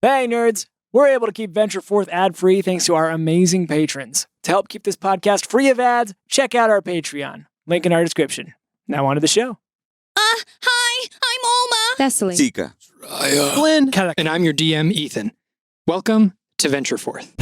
Hey, nerds! We're able to keep Venture Forth ad-free thanks to our amazing patrons. To help keep this podcast free of ads, check out our Patreon. Link in our description. Now on to the show. Hi, I'm Alma. Thessaly. Sika. Shraya. Flynn. And I'm your DM, Ethan. Welcome to Venture Forth.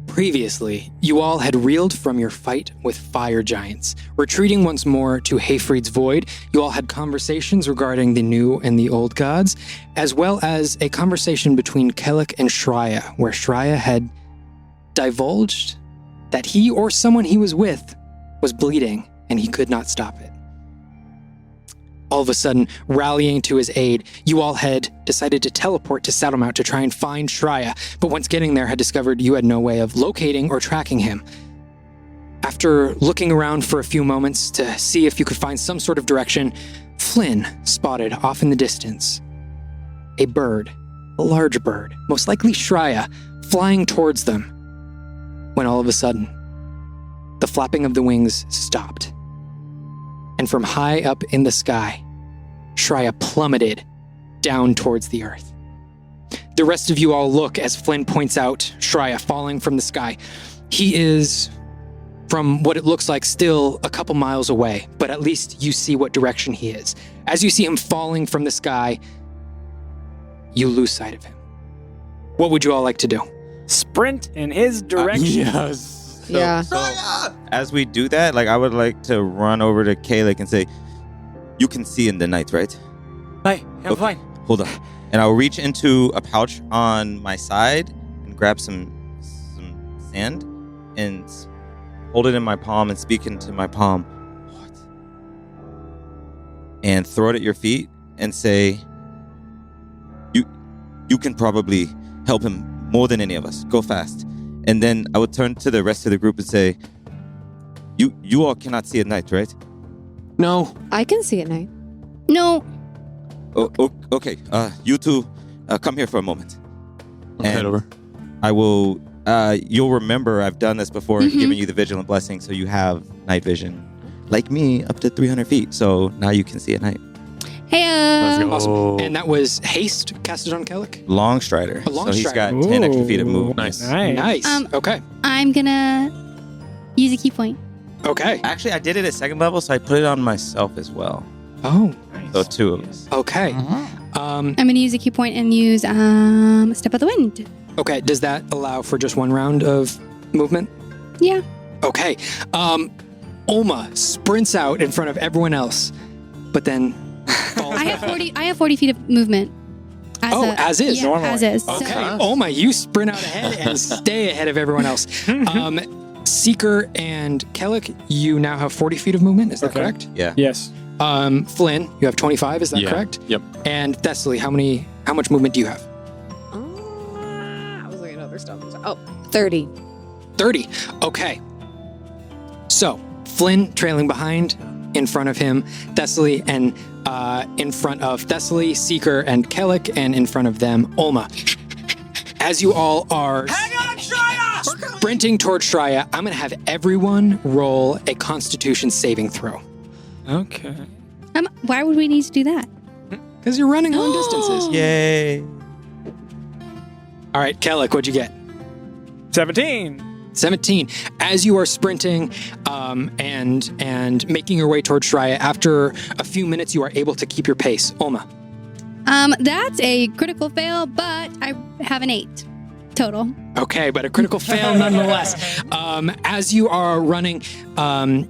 Previously, you all had reeled from your fight with fire giants. Retreating once more to Hayfried's Void, you all had conversations regarding the new and the old gods, as well as a conversation between Kellic and Shraya, where Shraya had divulged that he or someone he was with was bleeding and he could not stop it. All of a sudden, rallying to his aid, you all had decided to teleport to Saddlemount to try and find Shraya, but once getting there had discovered you had no way of locating or tracking him. After looking around for a few moments to see if you could find some sort of direction, Flynn spotted off in the distance a bird, a large bird, most likely Shraya, flying towards them, when all of a sudden, the flapping of the wings stopped. And from high up in the sky, Shraya plummeted down towards the earth. The rest of you all look as Flynn points out Shraya falling from the sky. He is, from what it looks like, still a couple miles away, but at least you see what direction he is. As you see him falling from the sky, you lose sight of him. What would you all like to do? Sprint in his direction. Yes. Yeah. As we do that, I would like to run over to Kalec and say, "You can see in the night, right?" Hi, I'm fine. Hold on. And I'll reach into a pouch on my side and grab some sand and hold it in my palm and speak into my palm. What? And throw it at your feet and say, You can probably help him more than any of us. Go fast." And then I would turn to the rest of the group and say, You all cannot see at night, right?" No. I can see at night. No. Okay. You two, come here for a moment. I'll head over. I will. You'll remember I've done this before and given you the vigilant blessing, so you have night vision, like me, up to 300 feet. So now you can see at night. Hey, Let's go. Awesome. And that was haste casted on Kellic? Long strider. A long so he's strider. got 10 extra feet of movement. Nice. Nice. Okay. I'm gonna use a key point. Okay. Actually, I did it at second level, so I put it on myself as well. Oh. So two of us. Okay. I'm gonna use a key point and use Step of the Wind. Okay. Does that allow for just one round of movement? Yeah. Okay. Alma sprints out in front of everyone else, but then falls I have 40 feet of movement. As is? Yeah, Normally. as is. Okay. So, Alma, you sprint out ahead and stay ahead of everyone else. Seeker and Kellic, you now have 40 feet of movement. Is that Okay. correct? Yeah. Yes. Flynn, you have 25. Is that correct? Yep. And Thessaly, how much movement do you have? I was looking at other stuff. 30. 30. Okay. So, Flynn trailing behind, in front of him, Thessaly, and in front of Thessaly, Seeker, and Kellic, and in front of them, Alma. As you all are sprinting towards Shraya, I'm going to have everyone roll a Constitution saving throw. Okay. why would we need to do that? Because you're running long distances. Yay. All right, Kellic, what'd you get? 17. 17. As you are sprinting and making your way towards Shraya, after a few minutes, you are able to keep your pace. Alma. That's a critical fail, but I have an 8 total. Okay, but a critical fail nonetheless. As you are running,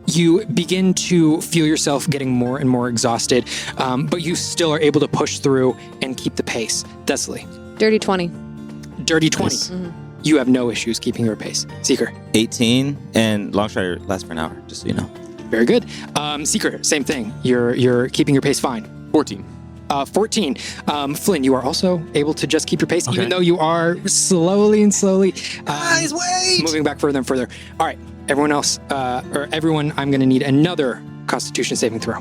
you begin to feel yourself getting more and more exhausted, but you still are able to push through and keep the pace. Thessaly. Dirty 20. Dirty 20. Yes. You have no issues keeping your pace. Seeker. 18, and long strider lasts for an hour, just so you know. Very good. Seeker, same thing. You're keeping your pace fine. 14. 14. Flynn, you are also able to just keep your pace, Okay. even though you are slowly Guys, wait! moving back further and further. All right, everyone else, or everyone, I'm going to need another Constitution saving throw.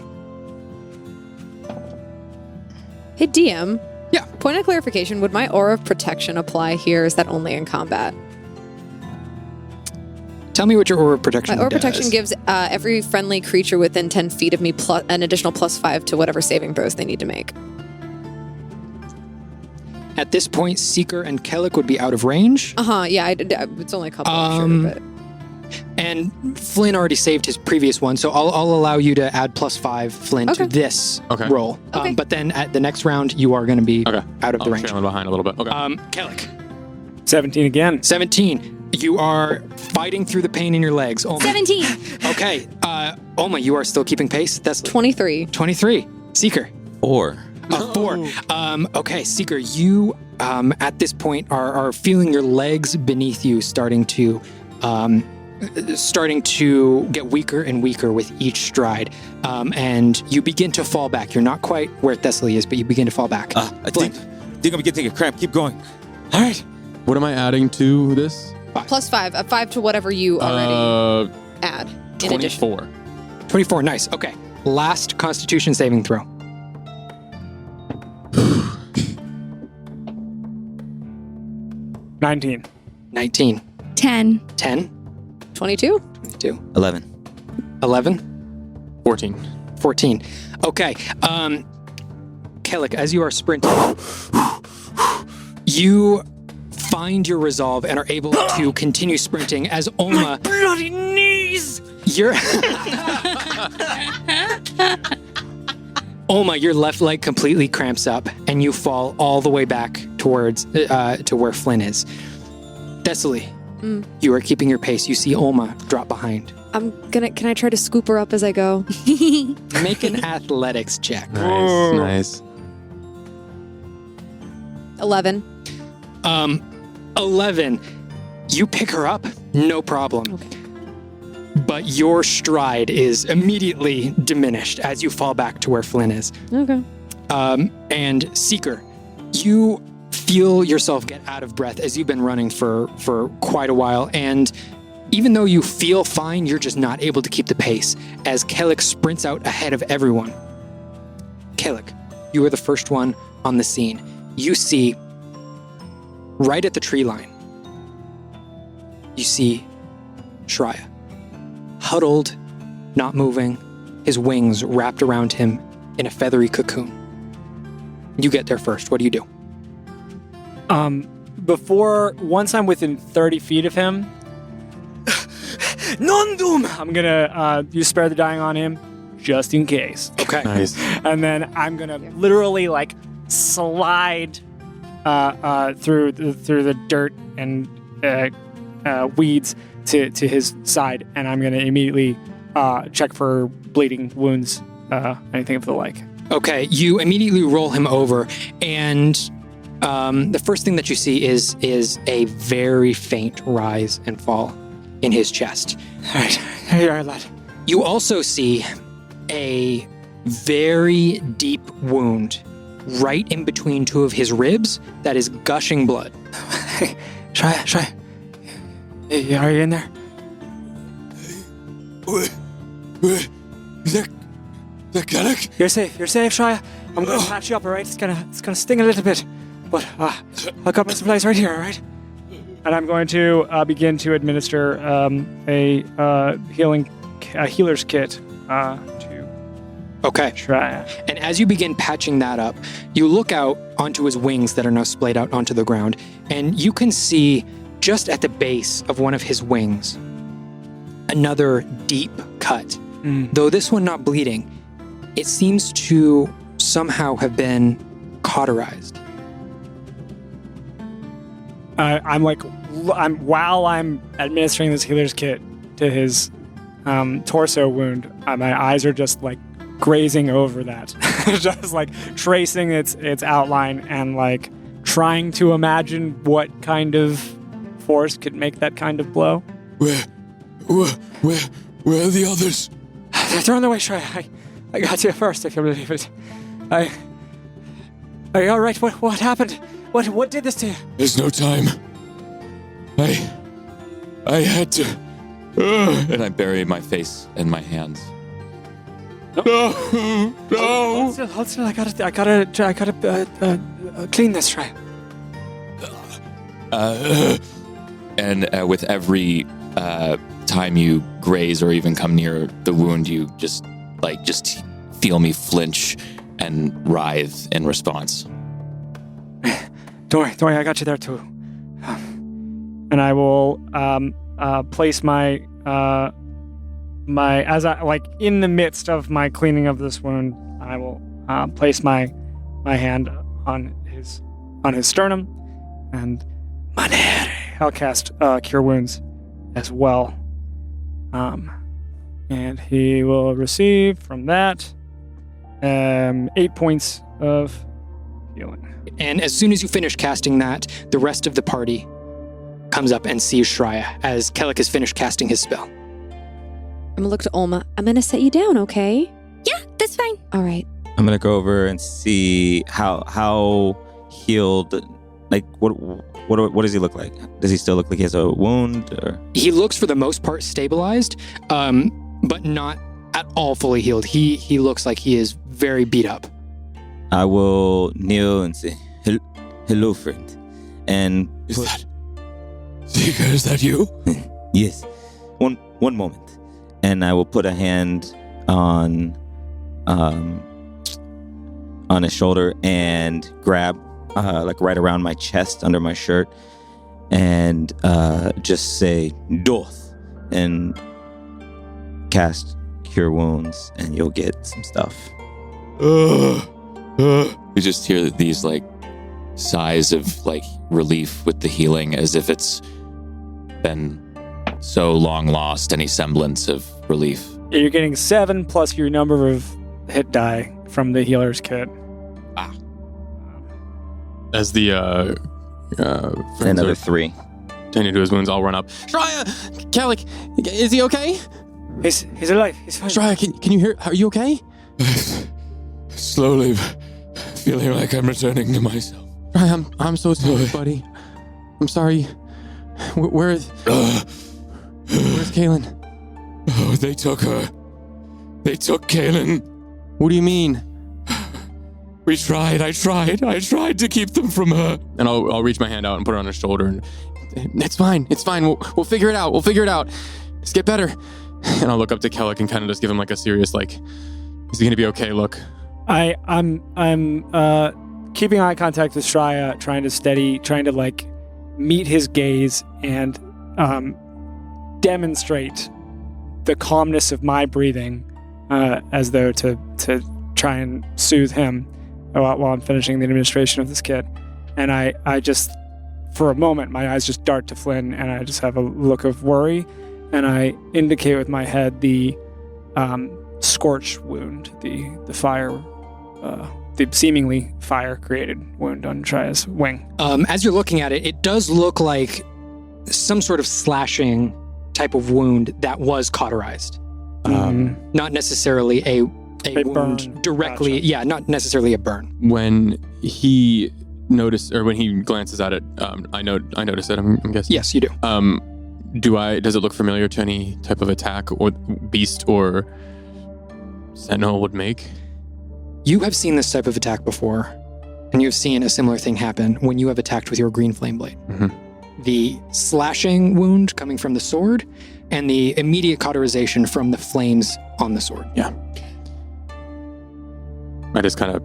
Hey, DM. Yeah. Point of clarification, would my aura of protection apply here? Or is that only in combat? Tell me what your Aura of Protection My aura of does. protection gives every friendly creature within 10 feet of me an additional +5 to whatever saving throws they need to make. At this point, Seeker and Kellic would be out of range. Yeah, it's only a couple, I'm sure, but... And Flynn already saved his previous one, so I'll allow you to add +5, Flynn, to Okay. this Okay. roll. Okay. But then at the next round, you are going to be Okay. out of the I'm range. trailing behind a little bit. Okay. Kellic, 17 again. 17. You are fighting through the pain in your legs. Oma. 17. Okay. Oma, you are still keeping pace. That's 23. 23. Seeker. 4. 4. Okay, Seeker, you at this point are feeling your legs beneath you starting to get weaker and weaker with each stride, and you begin to fall back. You're not quite where Thessaly is, but you begin to fall back. I think I'm getting a cramp. Keep going. All right. What am I adding to this? +5. 5 to whatever you already add. In addition. 24. 24. Nice. Okay. Last Constitution saving throw. $19. 19. 10. 10. 22? 22. 11. 11. 14. 14. Okay. Kellic, as you are sprinting, you find your resolve and are able to continue sprinting as Oma. Bloody knees! Oma, your left leg completely cramps up and you fall all the way back towards to where Flynn is. Thessaly, you are keeping your pace. You see Oma drop behind. Can I try to scoop her up as I go? Make an athletics check. Nice. 11. 11. You pick her up, no problem. Okay. But your stride is immediately diminished as you fall back to where Flynn is. Okay. And Seeker, you feel yourself get out of breath as you've been running for quite a while. And even though you feel fine, you're just not able to keep the pace as Kellic sprints out ahead of everyone. Kellic, you are the first one on the scene. You see, right at the tree line, you see Shraya, huddled, not moving, his wings wrapped around him in a feathery cocoon. You get there first. What do you do? Once I'm within 30 feet of him, Non-doom! I'm gonna use Spare the Dying on him, just in case. Okay. Nice. And then I'm gonna literally slide through the dirt and weeds to his side, and I'm gonna immediately check for bleeding wounds, anything of the like. Okay, you immediately roll him over, and the first thing that you see is a very faint rise and fall in his chest. All right, here you are, lad. You also see a very deep wound right in between two of his ribs that is gushing blood. Hey, Shraya. Hey, are you in there? Is that Kellic? You're safe, Shraya. I'm gonna patch you up, all right? It's gonna sting a little bit, but I've got my supplies right here, all right? And I'm going to begin to administer a healer's kit to Okay. Shraya. And as you begin patching that up, you look out onto his wings that are now splayed out onto the ground, and you can see just at the base of one of his wings another deep cut. Though this one not bleeding, it seems to somehow have been cauterized. While I'm administering this healer's kit to his torso wound, my eyes are just grazing over that, just tracing its outline and trying to imagine what kind of force could make that kind of blow. Where are the others? They're on their way, Shraya. I got you first, if you believe it. Are you all right? What happened? What did this to you? There's no time. I had to. And I bury my face in my hands. No. Hold still. I gotta clean this, Shraya. And with every time you graze or even come near the wound, you just feel me flinch and writhe in response. Don't worry, I got you there too. And I will place my as I like in the midst of my cleaning of this wound, I will place my hand on his sternum, and I'll cast Cure Wounds as well. And he will receive from that 8 points of healing. And as soon as you finish casting that, the rest of the party comes up and sees Shraya as Kellic has finished casting his spell. I'm gonna look to Olma. I'm gonna set you down, okay? Yeah, that's fine. All right. I'm gonna go over and see how healed. Like what does he look like? Does he still look like he has a wound? Or? He looks for the most part stabilized, but not at all fully healed. He looks like he is very beat up. I will kneel and say, "Hello, friend." And Zika, is that you? Yes. One moment. And I will put a hand on his shoulder and grab like right around my chest under my shirt and just say Doth and cast Cure Wounds, and you'll get some stuff. You just hear these like sighs of like relief with the healing, as if it's been so long lost any semblance of relief. You're getting 7 plus your number of hit die from the healer's kit. As the friends Another are 3. tending to his wounds, I'll run up. Shraya! Kellic, is he okay? He's alive. He's fine. Shraya, can you hear? Are you okay? Slowly feeling like I'm returning to myself. Shraya, I'm so sorry, buddy. I'm sorry. Where's Kaylin? Oh, they took her. They took Kaylin. What do you mean? We tried. I tried to keep them from her. And I'll reach my hand out and put it on his shoulder. And it's fine. We'll figure it out. Just get better. And I'll look up to Kellic and kind of just give him like a serious like, is he gonna be okay? Look. I'm keeping eye contact with Shraya, trying to like meet his gaze and demonstrate the calmness of my breathing, as though to try and soothe him while I'm finishing the administration of this kid. And I just, for a moment, my eyes just dart to Flynn, and I just have a look of worry, and I indicate with my head the scorch wound, the fire, the seemingly fire-created wound on Shraya's wing. As you're looking at it, it does look like some sort of slashing type of wound that was cauterized. Not necessarily a wound burn. directly. Gotcha. Yeah, not necessarily a burn. When he noticed, or when he glances at it, I notice it. I'm guessing. Yes, you do. Does it look familiar to any type of attack or beast or sentinel would make? You have seen this type of attack before, and you've seen a similar thing happen when you have attacked with your green flame blade. Mm-hmm. The slashing wound coming from the sword, and the immediate cauterization from the flames on the sword. Yeah. I just kind of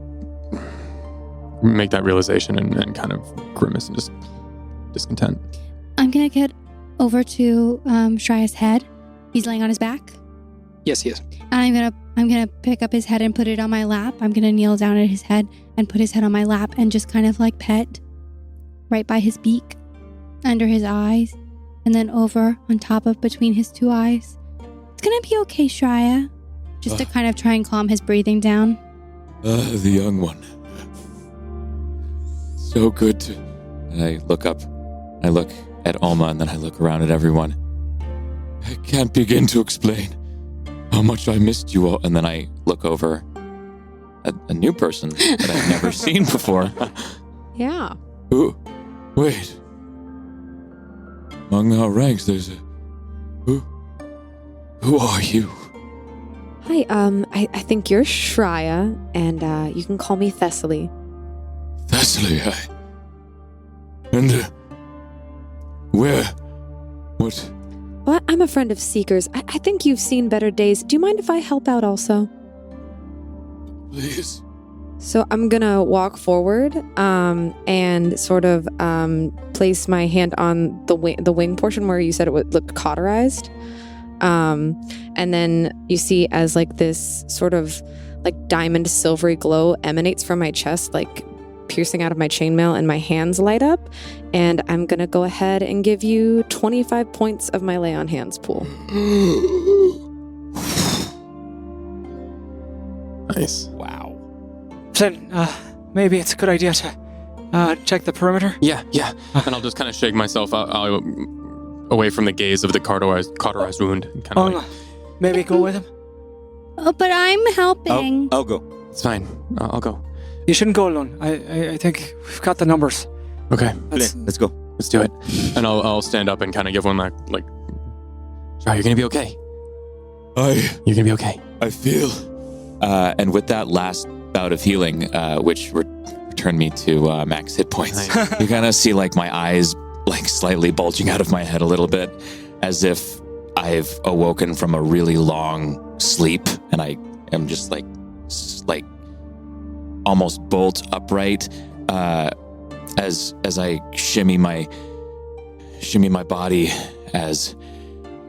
make that realization and kind of grimace and just discontent. I'm gonna get over to Shraya's head. He's laying on his back. Yes, he is. And I'm gonna pick up his head and put it on my lap. I'm gonna kneel down at his head and put his head on my lap and just kind of like pet right by his beak, under his eyes, and then over on top of between his 2 eyes. It's gonna be okay, Shraya. Just to kind of try and calm his breathing down. The young one. So good to... And I look up, I look at Alma, and then I look around at everyone. I can't begin to explain how much I missed you all. And then I look over a new person that I've never seen before. Yeah. Who? Wait. Among our ranks, there's a... Who are you? Hi, I think you're Shraya, and you can call me Thessaly. Thessaly, And, where? What? Well, I'm a friend of Seeker's. I think you've seen better days. Do you mind if I help out also? Please. So I'm gonna walk forward, and sort of place my hand on the wing portion where you said it looked cauterized. And then you see as like this sort of like diamond silvery glow emanates from my chest, like piercing out of my chainmail, and my hands light up. And I'm gonna go ahead and give you 25 points of my lay on hands pool. Nice. Wow. Flynn, maybe it's a good idea to check the perimeter. Yeah. And I'll just kind of shake myself out, away from the gaze of the cauterized wound. And kind of Maybe go with him. Oh, but I'm helping. I'll go. It's fine. I'll go. You shouldn't go alone. I think we've got the numbers. Okay. Let's go. Let's do it. And I'll stand up and kind of give one that, like, Shraya, you're going to be okay. You're going to be okay. I feel... And with that last bout of healing, which returned me to max hit points, Nice. you kind of see like my eyes like slightly bulging out of my head a little bit, as if I've awoken from a really long sleep, and I am just like almost bolt upright as I shimmy my body. As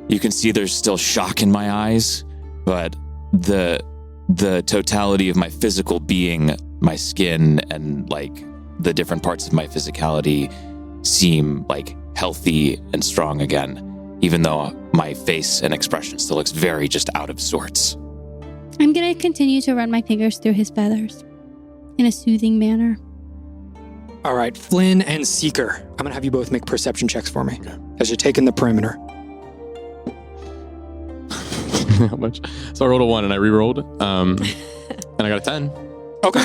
you can see, there's still shock in my eyes, but the totality of my physical being, my skin, and like the different parts of my physicality seem like healthy and strong again, even though my face and expression still looks very just out of sorts. I'm going to continue to run my fingers through his feathers in a soothing manner. All right, Flynn and Seeker, I'm going to have you both make perception checks for me as you're taking the perimeter. How much? So I rolled a 1 and I re-rolled. And I got a 10. Okay.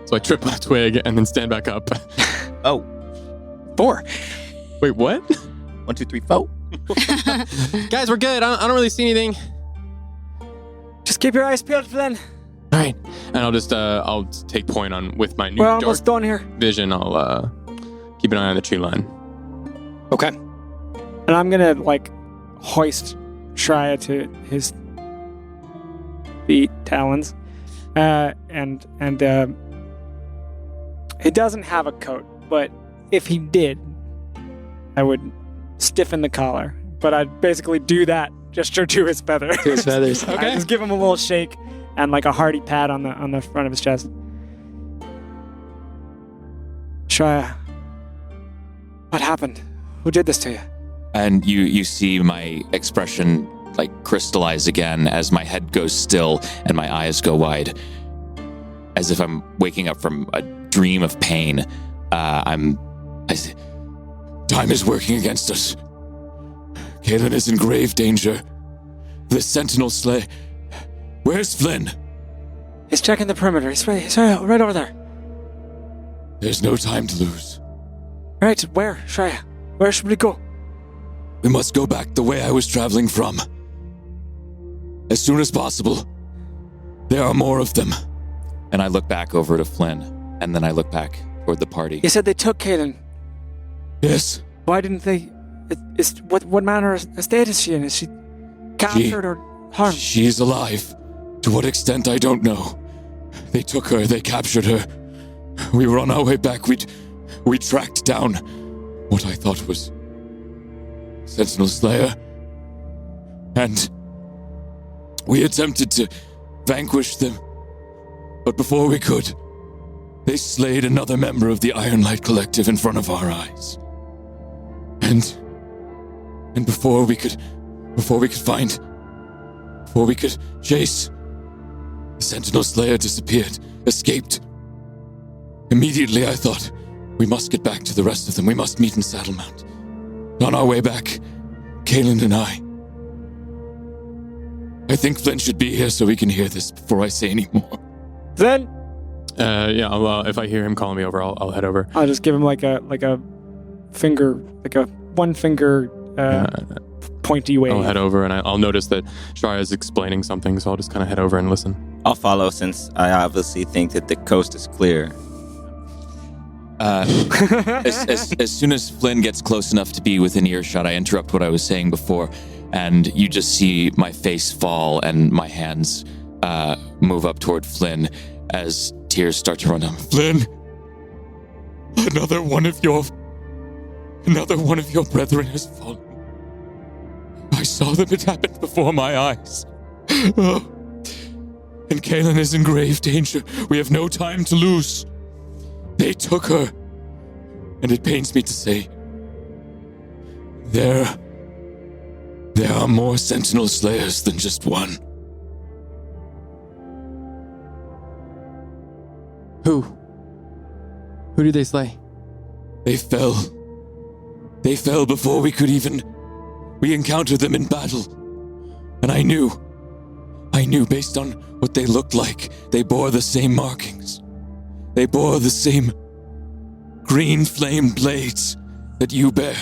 So I trip my twig and then stand back up. Oh, 4. Wait, what? 1, 2, 3, 4. Guys, we're good. I don't really see anything. Just keep your eyes peeled, Flynn. All right. And I'll take point on with my new We're dark almost done here. vision. I'll keep an eye on the tree line. Okay. And I'm gonna like hoist Shraya to his feet, talons, and he doesn't have a coat, but if he did, I would stiffen the collar. But I'd basically do that gesture to his feathers. To his feathers. I just give him a little shake and like a hearty pat on the front of his chest. Shraya, what happened? Who did this to you? And you see my expression like crystallize again as my head goes still and my eyes go wide, as if I'm waking up from a dream of pain. Time is working against us. Kaelin is in grave danger. The Sentinel slay. Where's Flynn? He's checking the perimeter. He's right over there. There's no time to lose. Right, where, Shraya? Where should we go? We must go back the way I was traveling from. As soon as possible. There are more of them. And I look back over to Flynn, and then I look back toward the party. You said they took Kaelin. Yes. Why didn't they? What manner of state is she in? Is she captured or harmed? She's alive. To what extent, I don't know. They took her, they captured her. We were on our way back. We tracked down what I thought was Sentinel Slayer. And we attempted to vanquish them. But before we could, they slayed another member of the Ironlight Collective in front of our eyes. And before we could chase, the Sentinel Slayer disappeared, escaped. Immediately I thought, we must get back to the rest of them. We must meet in Saddlemount. On our way back, Kaelin and I think Flynn should be here so he can hear this before I say any more. Then Yeah, if I hear him calling me over, I'll head over. I'll just give him like a finger, like a one finger pointy wave. I'll head over and I'll notice that Shraya is explaining something, so I'll just kind of head over and listen. I'll follow since I obviously think that the coast is clear. As soon as Flynn gets close enough to be within earshot, I interrupt what I was saying before, and you just see my face fall and my hands move up toward Flynn as tears start to run down. Flynn, another one of your brethren has fallen. I saw them. It happened before my eyes. Oh. And Kaelin is in grave danger. We have no time to lose. They took her. And it pains me to say, there are more Sentinel Slayers than just one. Who did they slay? They fell. They fell before we encountered them in battle. And I knew based on what they looked like, they bore the same markings. They bore the same green flame blades that you bear.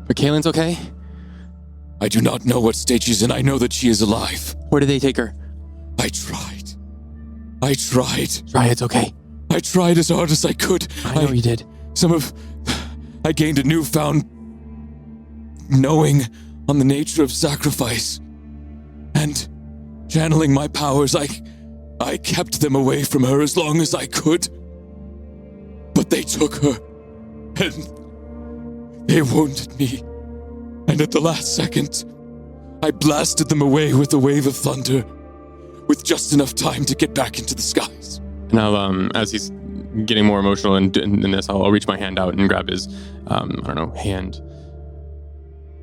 But Kaylin's okay? I do not know what state she's in. I know that she is alive. Where did they take her? I tried. Shraya, it's okay. I tried as hard as I could. I know you did. I gained a newfound knowing on the nature of sacrifice. And channeling my powers, I kept them away from her as long as I could. But they took her, and they wounded me. And at the last second, I blasted them away with a wave of thunder, with just enough time to get back into the skies. And I'll, as he's getting more emotional in this, I'll reach my hand out and grab his, hand.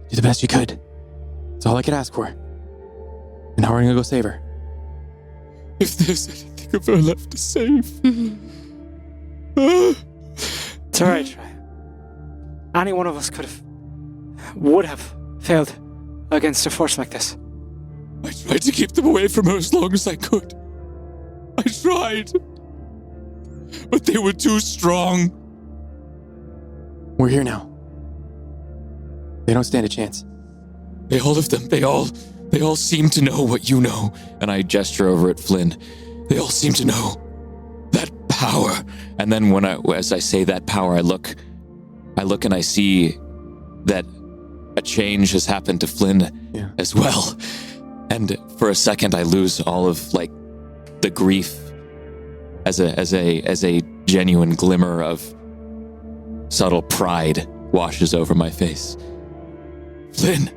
Do the best you could. That's all I could ask for. And now we're gonna go save her. If there's anything of her left to save. It's alright, Shraya. Any one of us would have failed against a force like this. I tried to keep them away from her as long as I could. I tried. But they were too strong. We're here now. They don't stand a chance. All of them, they all seem to know what you know. And I gesture over at Flynn. They all seem to know that power. And then as I say that power, I look and I see that a change has happened to Flynn as well. And for a second, I lose all of the grief as a genuine glimmer of subtle pride washes over my face. Flynn,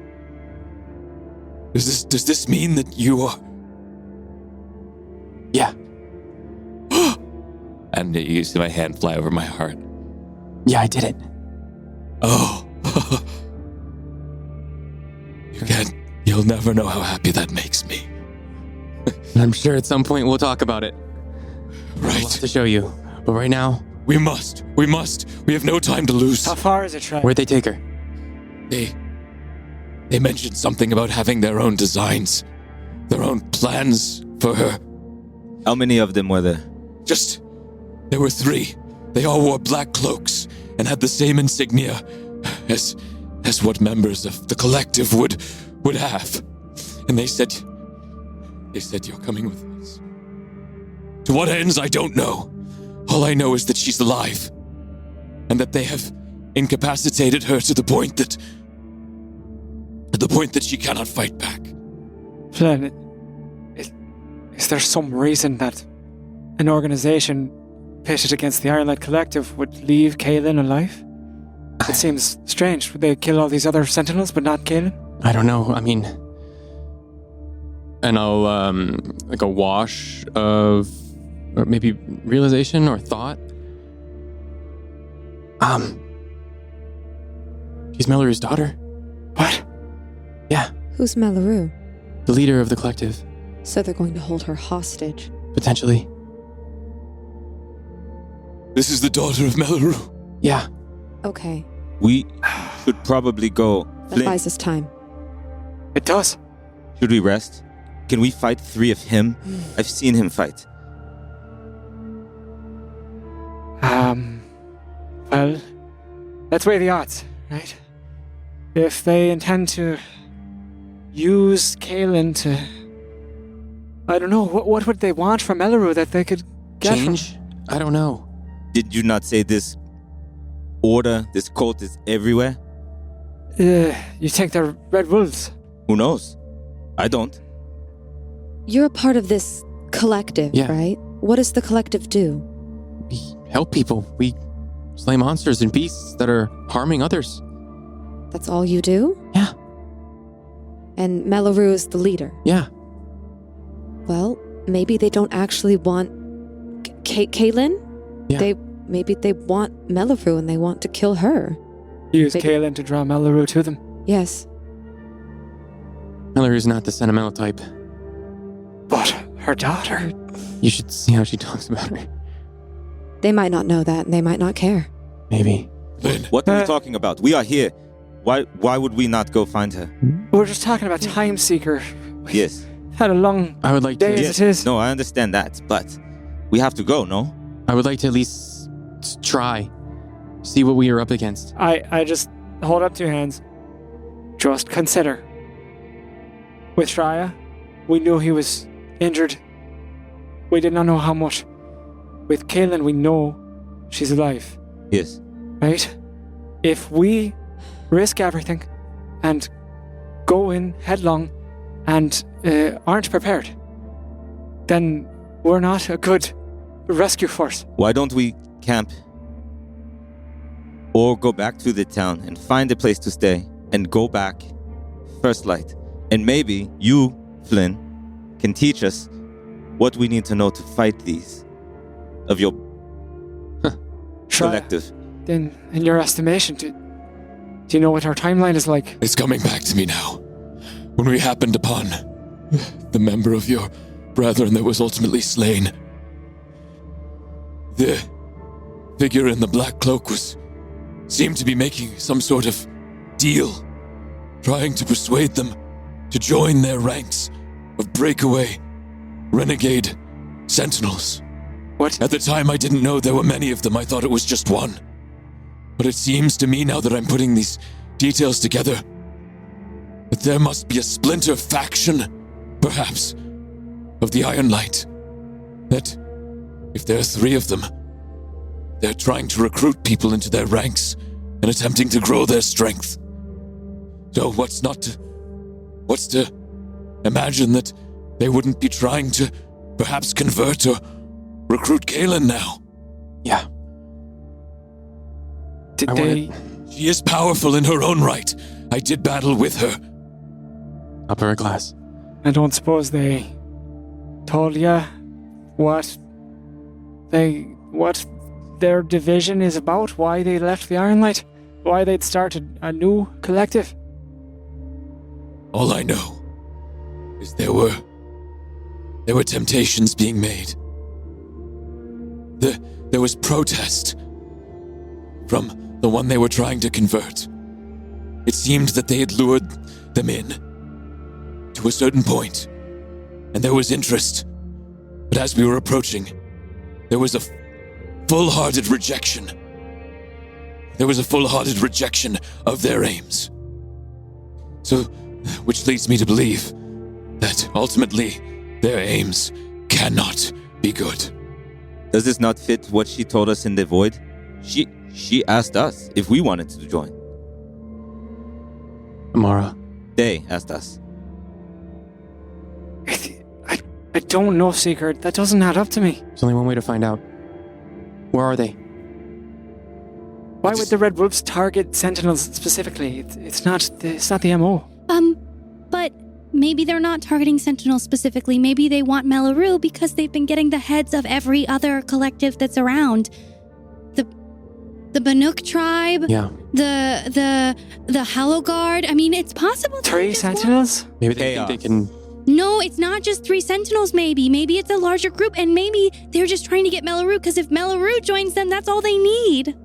does this mean that you are? Yeah. And you see my hand fly over my heart. Yeah, I did it. Oh. You'll never know how happy that makes me. I'm sure at some point we'll talk about it. Right. I'll have to show you. But right now... We must. We have no time to lose. How far is it, Shraya? Where'd they take her? They mentioned something about having their own designs, their own plans for her. How many of them were there? There were 3. They all wore black cloaks and had the same insignia as what members of the collective would have. And they said you're coming with us. To what ends, I don't know. All I know is that she's alive, and that they have incapacitated her to the point that she cannot fight back. Flynn, is there some reason that an organization pitted against the Ironlight Collective would leave Kaelin alive? It seems strange. Would they kill all these other Sentinels, but not Kaelin? I don't know. I mean... And I'll, a wash of... Or maybe realization or thought. She's Melloru's daughter. What? Yeah. Who's Melloru? The leader of the collective. So they're going to hold her hostage. Potentially. This is the daughter of Melloru. Yeah. Okay. We should probably go. That Flynn, buys us time. It does. should we rest? Can we fight 3 of him? I've seen him fight. Well, let's weigh the odds, right? If they intend to use Kaelin to... I don't know, what would they want from Elaru that they could get Change? I don't know. Did you not say this order, this cult is everywhere? You think they're Red Wolves? Who knows? I don't. You're a part of this collective, Yeah. right? What does the collective do? We help people. We slay monsters and beasts that are harming others. That's all you do? Yeah. And Melaru is the leader. Yeah. Well, maybe they don't actually want Kaelin? Yeah. Maybe they want Melaru and they want to kill her. Use Maybe- Kaelin to draw Melaru to them. Yes. Mallory's not the sentimental type. But her daughter... You should see how she talks about her. They might not know that and they might not care. Maybe. Lynn, What are we talking about? We are here. Why would we not go find her? We're just talking about Time Seeker. Yes. Had a long I would like day to. as it is. No, I understand that, but we have to go, no? I would like to at least try. See what we are up against. I just hold up two hands. Just consider. With Shraya, we knew he was injured. We did not know how much. With Kaelin, we know she's alive, Yes. right? If we risk everything and go in headlong and aren't prepared, then we're not a good rescue force. Why don't we camp? Or go back to the town and find a place to stay and go back first light. And maybe you, Flynn, can teach us what we need to know to fight these of your Shraya, collective. in your estimation, do you know what our timeline is like? it's coming back to me now. When we happened upon the member of your brethren that was ultimately slain, the figure in the black cloak seemed to be making some sort of deal, trying to persuade them to join their ranks of breakaway, renegade sentinels. What? At the time, I didn't know there were many of them. I thought it was just one. But it seems to me now that I'm putting these details together that there must be a splinter faction, perhaps, of the Iron Light. That if there are three of them, they're trying to recruit people into their ranks and attempting to grow their strength. So what's to imagine that they wouldn't be trying to perhaps convert or recruit Kaelin now? Yeah. Did I they... She is powerful in her own right. I did battle with her. Upper glass. I don't suppose they told you what their division is about, why they left the Iron Light, why they'd started a new collective. All I know is there were temptations being made. There was protest from the one they were trying to convert. It seemed that they had lured them in to a certain point, and there was interest. But as we were approaching, there was a full-hearted rejection. There was a full-hearted rejection of their aims. So, which leads me to believe that ultimately their aims cannot be good. Does this not fit what she told us in the void? She asked us if we wanted to join. Amara. They asked us. I don't know, Seeker. That doesn't add up to me. There's only one way to find out. Where are they? Why would the Red Wolves target Sentinels specifically? It's not the MO. But maybe they're not targeting Sentinels specifically. Maybe they want Melaru because they've been getting the heads of every other collective that's around. The Banuk tribe. Yeah. The Hallow Guard. I mean, it's possible. that they 3 just want- Sentinels? Maybe they Chaos. think they can. No, it's not just 3 Sentinels. Maybe it's a larger group, and maybe they're just trying to get Melaru. Because if Melaru joins them, that's all they need.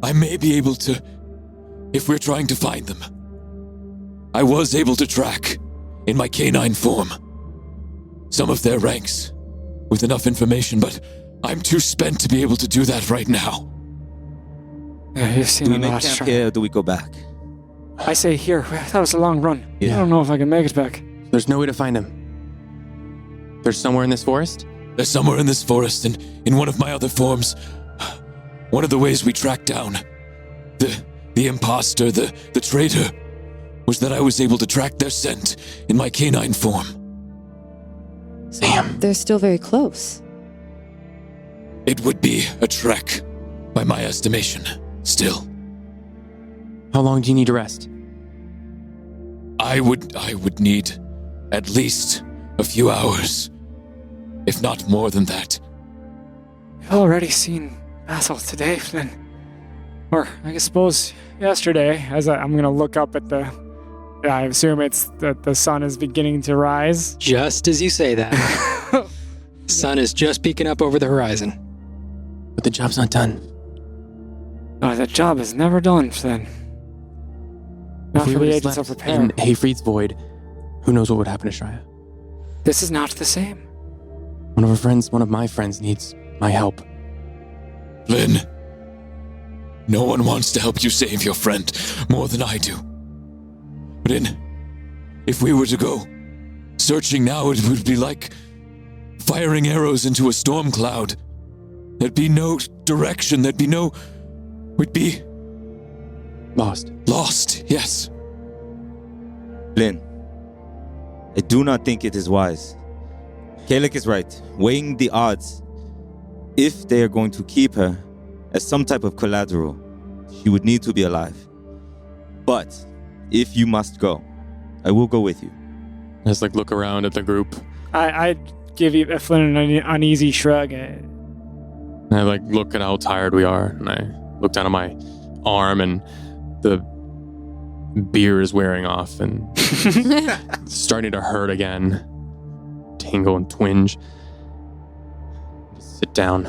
I may be able to, if we're trying to find them. I was able to track, in my canine form, some of their ranks with enough information, but I'm too spent to be able to do that right now. Yeah, you've seen Do we a make lot. camp here or do we go back? I say here. That was a long run. Yeah. I don't know if I can make it back. There's no way to find him. There's somewhere in this forest? They're somewhere in this forest, and in one of my other forms, one of the ways we tracked down the imposter, the traitor, was that I was able to track their scent in my canine form. Sam. They're still very close. It would be a trek, by my estimation, still. How long do you need to rest? I would need at least a few hours, if not more than that. You've already seen Basil today, Flynn. Or I suppose yesterday, as I'm going to look up at the... I assume it's that the sun is beginning to rise. Just as you say that, sun is just peeking up over the horizon. But the job's not done. Oh, that job is never done, Flynn. Not If we for were the just agents of left repair. in Hayfried's void, who knows what would happen to Shraya? This is not the same. One of my friends needs my help. Flynn, no one wants to help you save your friend more than I do. But if we were to go searching now, it would be like firing arrows into a storm cloud. There'd be no direction, we'd be Lost. lost, yes. Flynn, I do not think it is wise. Kalek is right. Weighing the odds. If they are going to keep her as some type of collateral, she would need to be alive. But if you must go, I will go with you. I just look around at the group. I give you Flynn an uneasy shrug. And I look at how tired we are, and I look down at my arm, and the beer is wearing off, and it's starting to hurt again, tingle and twinge. Just sit down.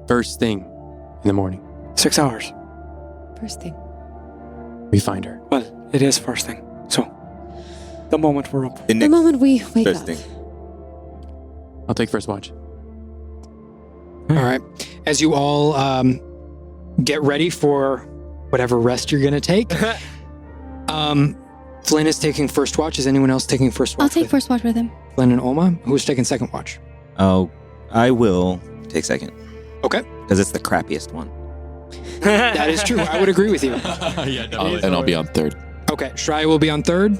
First thing in the morning, 6 hours. First thing. we find her. Well, it is first thing. So, the moment we're up. The The next moment we wake first up. thing. I'll take first watch. All right. As you all get ready for whatever rest you're going to take, Flynn is taking first watch. Is anyone else taking first watch? I'll take with first watch with him. Flynn and Olma. Who's taking second watch? Oh, I will take second. Okay. Because it's the crappiest one. That is true. I would agree with you. Yeah, And I'll be on third. Okay. Shraya will be on third.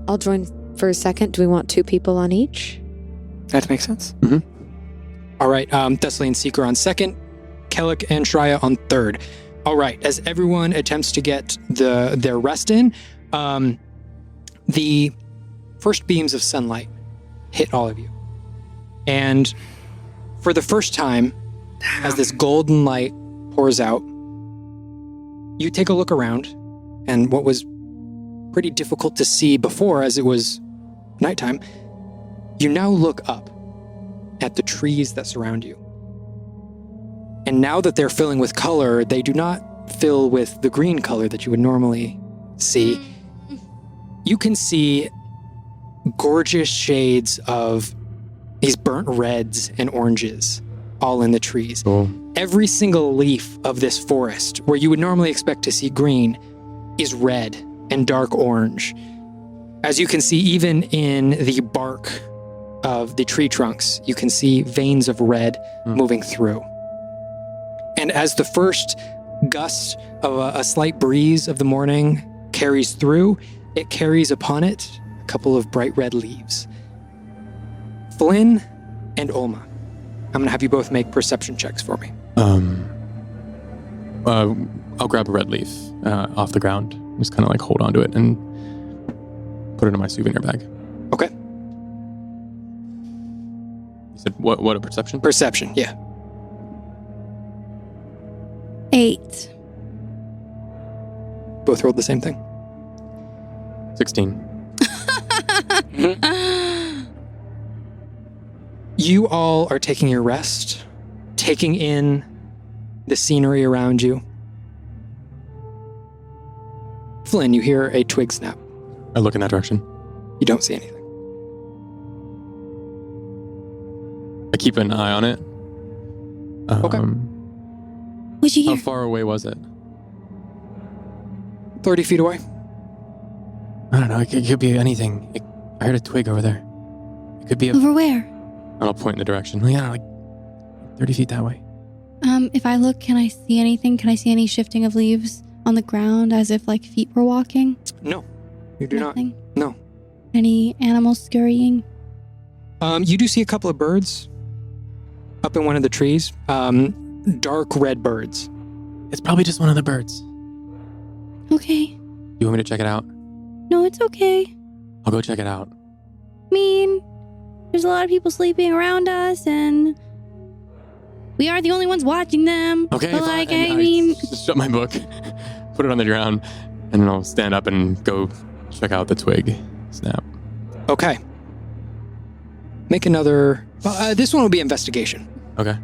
I'll join for a second. Do we want 2 people on each? That makes sense. All right. Thessaly and Seeker on second. Kellic and Shraya on third. All right. As everyone attempts to get their rest in, the first beams of sunlight hit all of you. And for the first time, as this golden light pours out, you take a look around, and what was pretty difficult to see before as it was nighttime, you now look up at the trees that surround you. And now that they're filling with color, they do not fill with the green color that you would normally see. You can see gorgeous shades of these burnt reds and oranges all in the trees. Cool. Every single leaf of this forest, where you would normally expect to see green, is red and dark orange. As you can see, even in the bark of the tree trunks, you can see veins of red moving through. And as the first gust of a slight breeze of the morning carries through, it carries upon it a couple of bright red leaves. Flynn and Olma, I'm going to have you both make perception checks for me. I'll grab a red leaf off the ground. Just kind of hold on to it and put it in my souvenir bag. Okay. You said what a perception? Perception, yeah. 8. Both rolled the same thing. 16. You all are taking your rest, taking in the scenery around you. Flynn, you hear a twig snap. I look in that direction. You don't see anything. I keep an eye on it. Okay. What'd you How hear? far away was it? 30 feet away. I don't know. It could be anything. I heard a twig over there. It could be a... Over where? And I'll point in the direction. Yeah, like 30 feet that way. If I look, can I see anything? Can I see any shifting of leaves on the ground as if like feet were walking? No, you do Nothing? not. No. Any animals scurrying? You do see a couple of birds up in one of the trees. Dark red birds. It's probably just one of the birds. Okay. You want me to check it out? No, it's okay. I'll go check it out. I mean, there's a lot of people sleeping around us, and we are the only ones watching them. Okay, But, fine. like, And I mean, just shut my book, put it on the ground, and then I'll stand up and go check out the twig snap. Okay. Make another... this one will be investigation. Okay.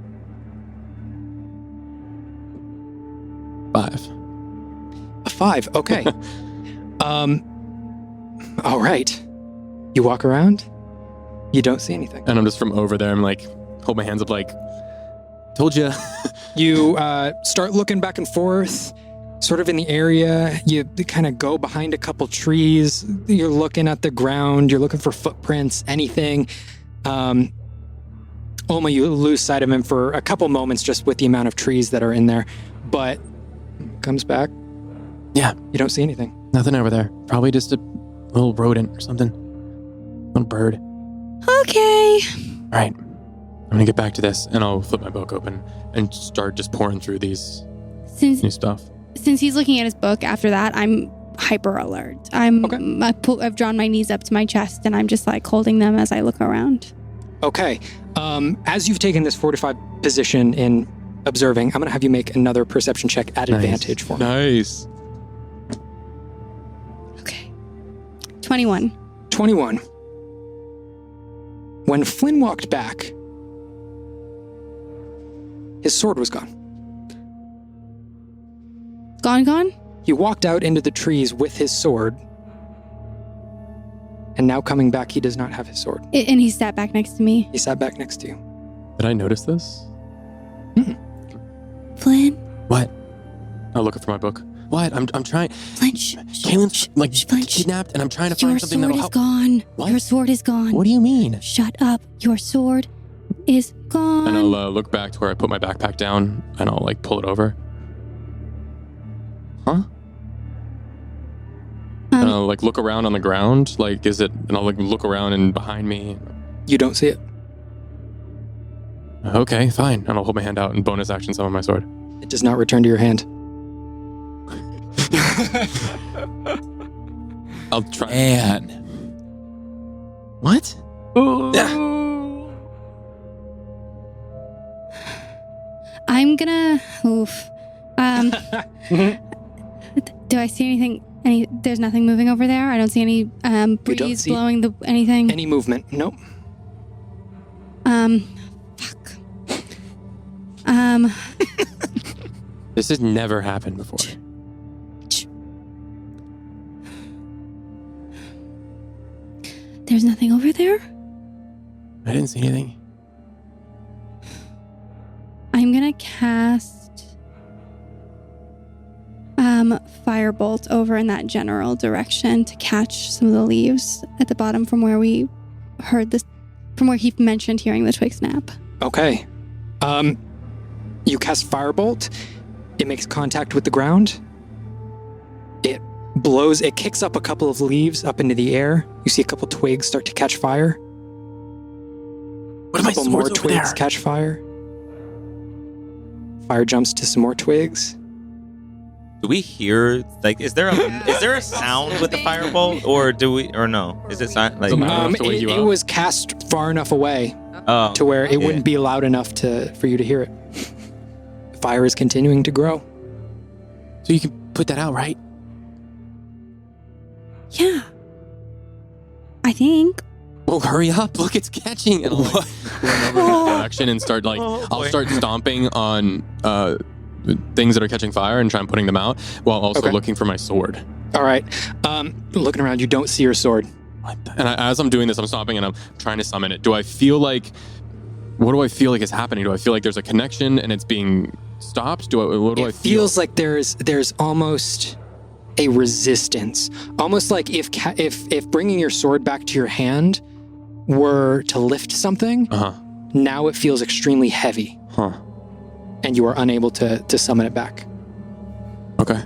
5. A 5. Okay. All right. You walk around. You don't see anything. And I'm just from over there. I'm like, hold my hands up like, told you. You start looking back and forth, sort of in the area. You kind of go behind a couple trees. You're looking at the ground. You're looking for footprints, anything. Alma, you lose sight of him for a couple moments just with the amount of trees that are in there. But comes back. Yeah. You don't see anything. Nothing over there. Probably just a little rodent or something. Little bird. okay. All right. I'm going to get back to this, and I'll flip my book open and start just pouring through these new Since stuff. he's looking at his book after that, I'm hyper alert. I've drawn my knees up to my chest, and I'm just like holding them as I look around. Okay. As you've taken this fortified position in observing, I'm going to have you make another perception check at advantage for me. Nice. Okay. 21. 21. When Flynn walked back, his sword was gone. Gone? He walked out into the trees with his sword, and now coming back, he does not have his sword. And he sat back next to me. He sat back next to you. Did I notice this? Flynn? What? I'm looking for my book. What? I'm trying. Flynn, Caitlin's like Flynn, kidnapped, and I'm trying to find Your something sword that'll is help. gone. What? Your sword is gone. What do you mean? Shut up. Your sword is gone. And I'll look back to where I put my backpack down, and I'll like pull it over. Huh? And I'll like look around on the ground. Like, is it? And I'll like look around and behind me. You don't see it. Okay, fine. And I'll hold my hand out and bonus action summon my sword. It does not return to your hand. I'll try. And What? I'm gonna... Oof. Do I see anything? There's nothing moving over there? I don't see any breeze see blowing anything? Any movement? Nope. Fuck. This has never happened before. There's nothing over there? I didn't see anything. I'm gonna cast Firebolt over in that general direction to catch some of the leaves at the bottom from where we heard this, from where he mentioned hearing the twig snap. Okay. You cast Firebolt. It makes contact with the ground. It blows, it kicks up a couple of leaves up into the air. You see a couple twigs start to catch fire. What A am I couple more swords over twigs there? catch fire. Fire jumps to some more twigs. Do we hear, like, is there a sound with the firebolt, or no? Is it like, Doesn't matter. To wake you It up. was cast far enough away oh, to where it yeah. wouldn't be loud enough for you to hear it. The fire is continuing to grow. So you can put that out, right? Yeah. I think. Well, hurry up! Look, it's catching. And I'll like, run over in that direction and start like I'll start stomping on things that are catching fire and try putting them out while also Okay. looking for my sword. All right. Looking around, you don't see your sword. And as I'm doing this, I'm stopping and I'm trying to summon it. What do I feel like is happening? Do I feel like there's a connection and it's being stopped? What do I feel? It feels like there's almost a resistance. Almost like if bringing your sword back to your hand were to lift something, now it feels extremely heavy. And you are unable to summon it back. Okay.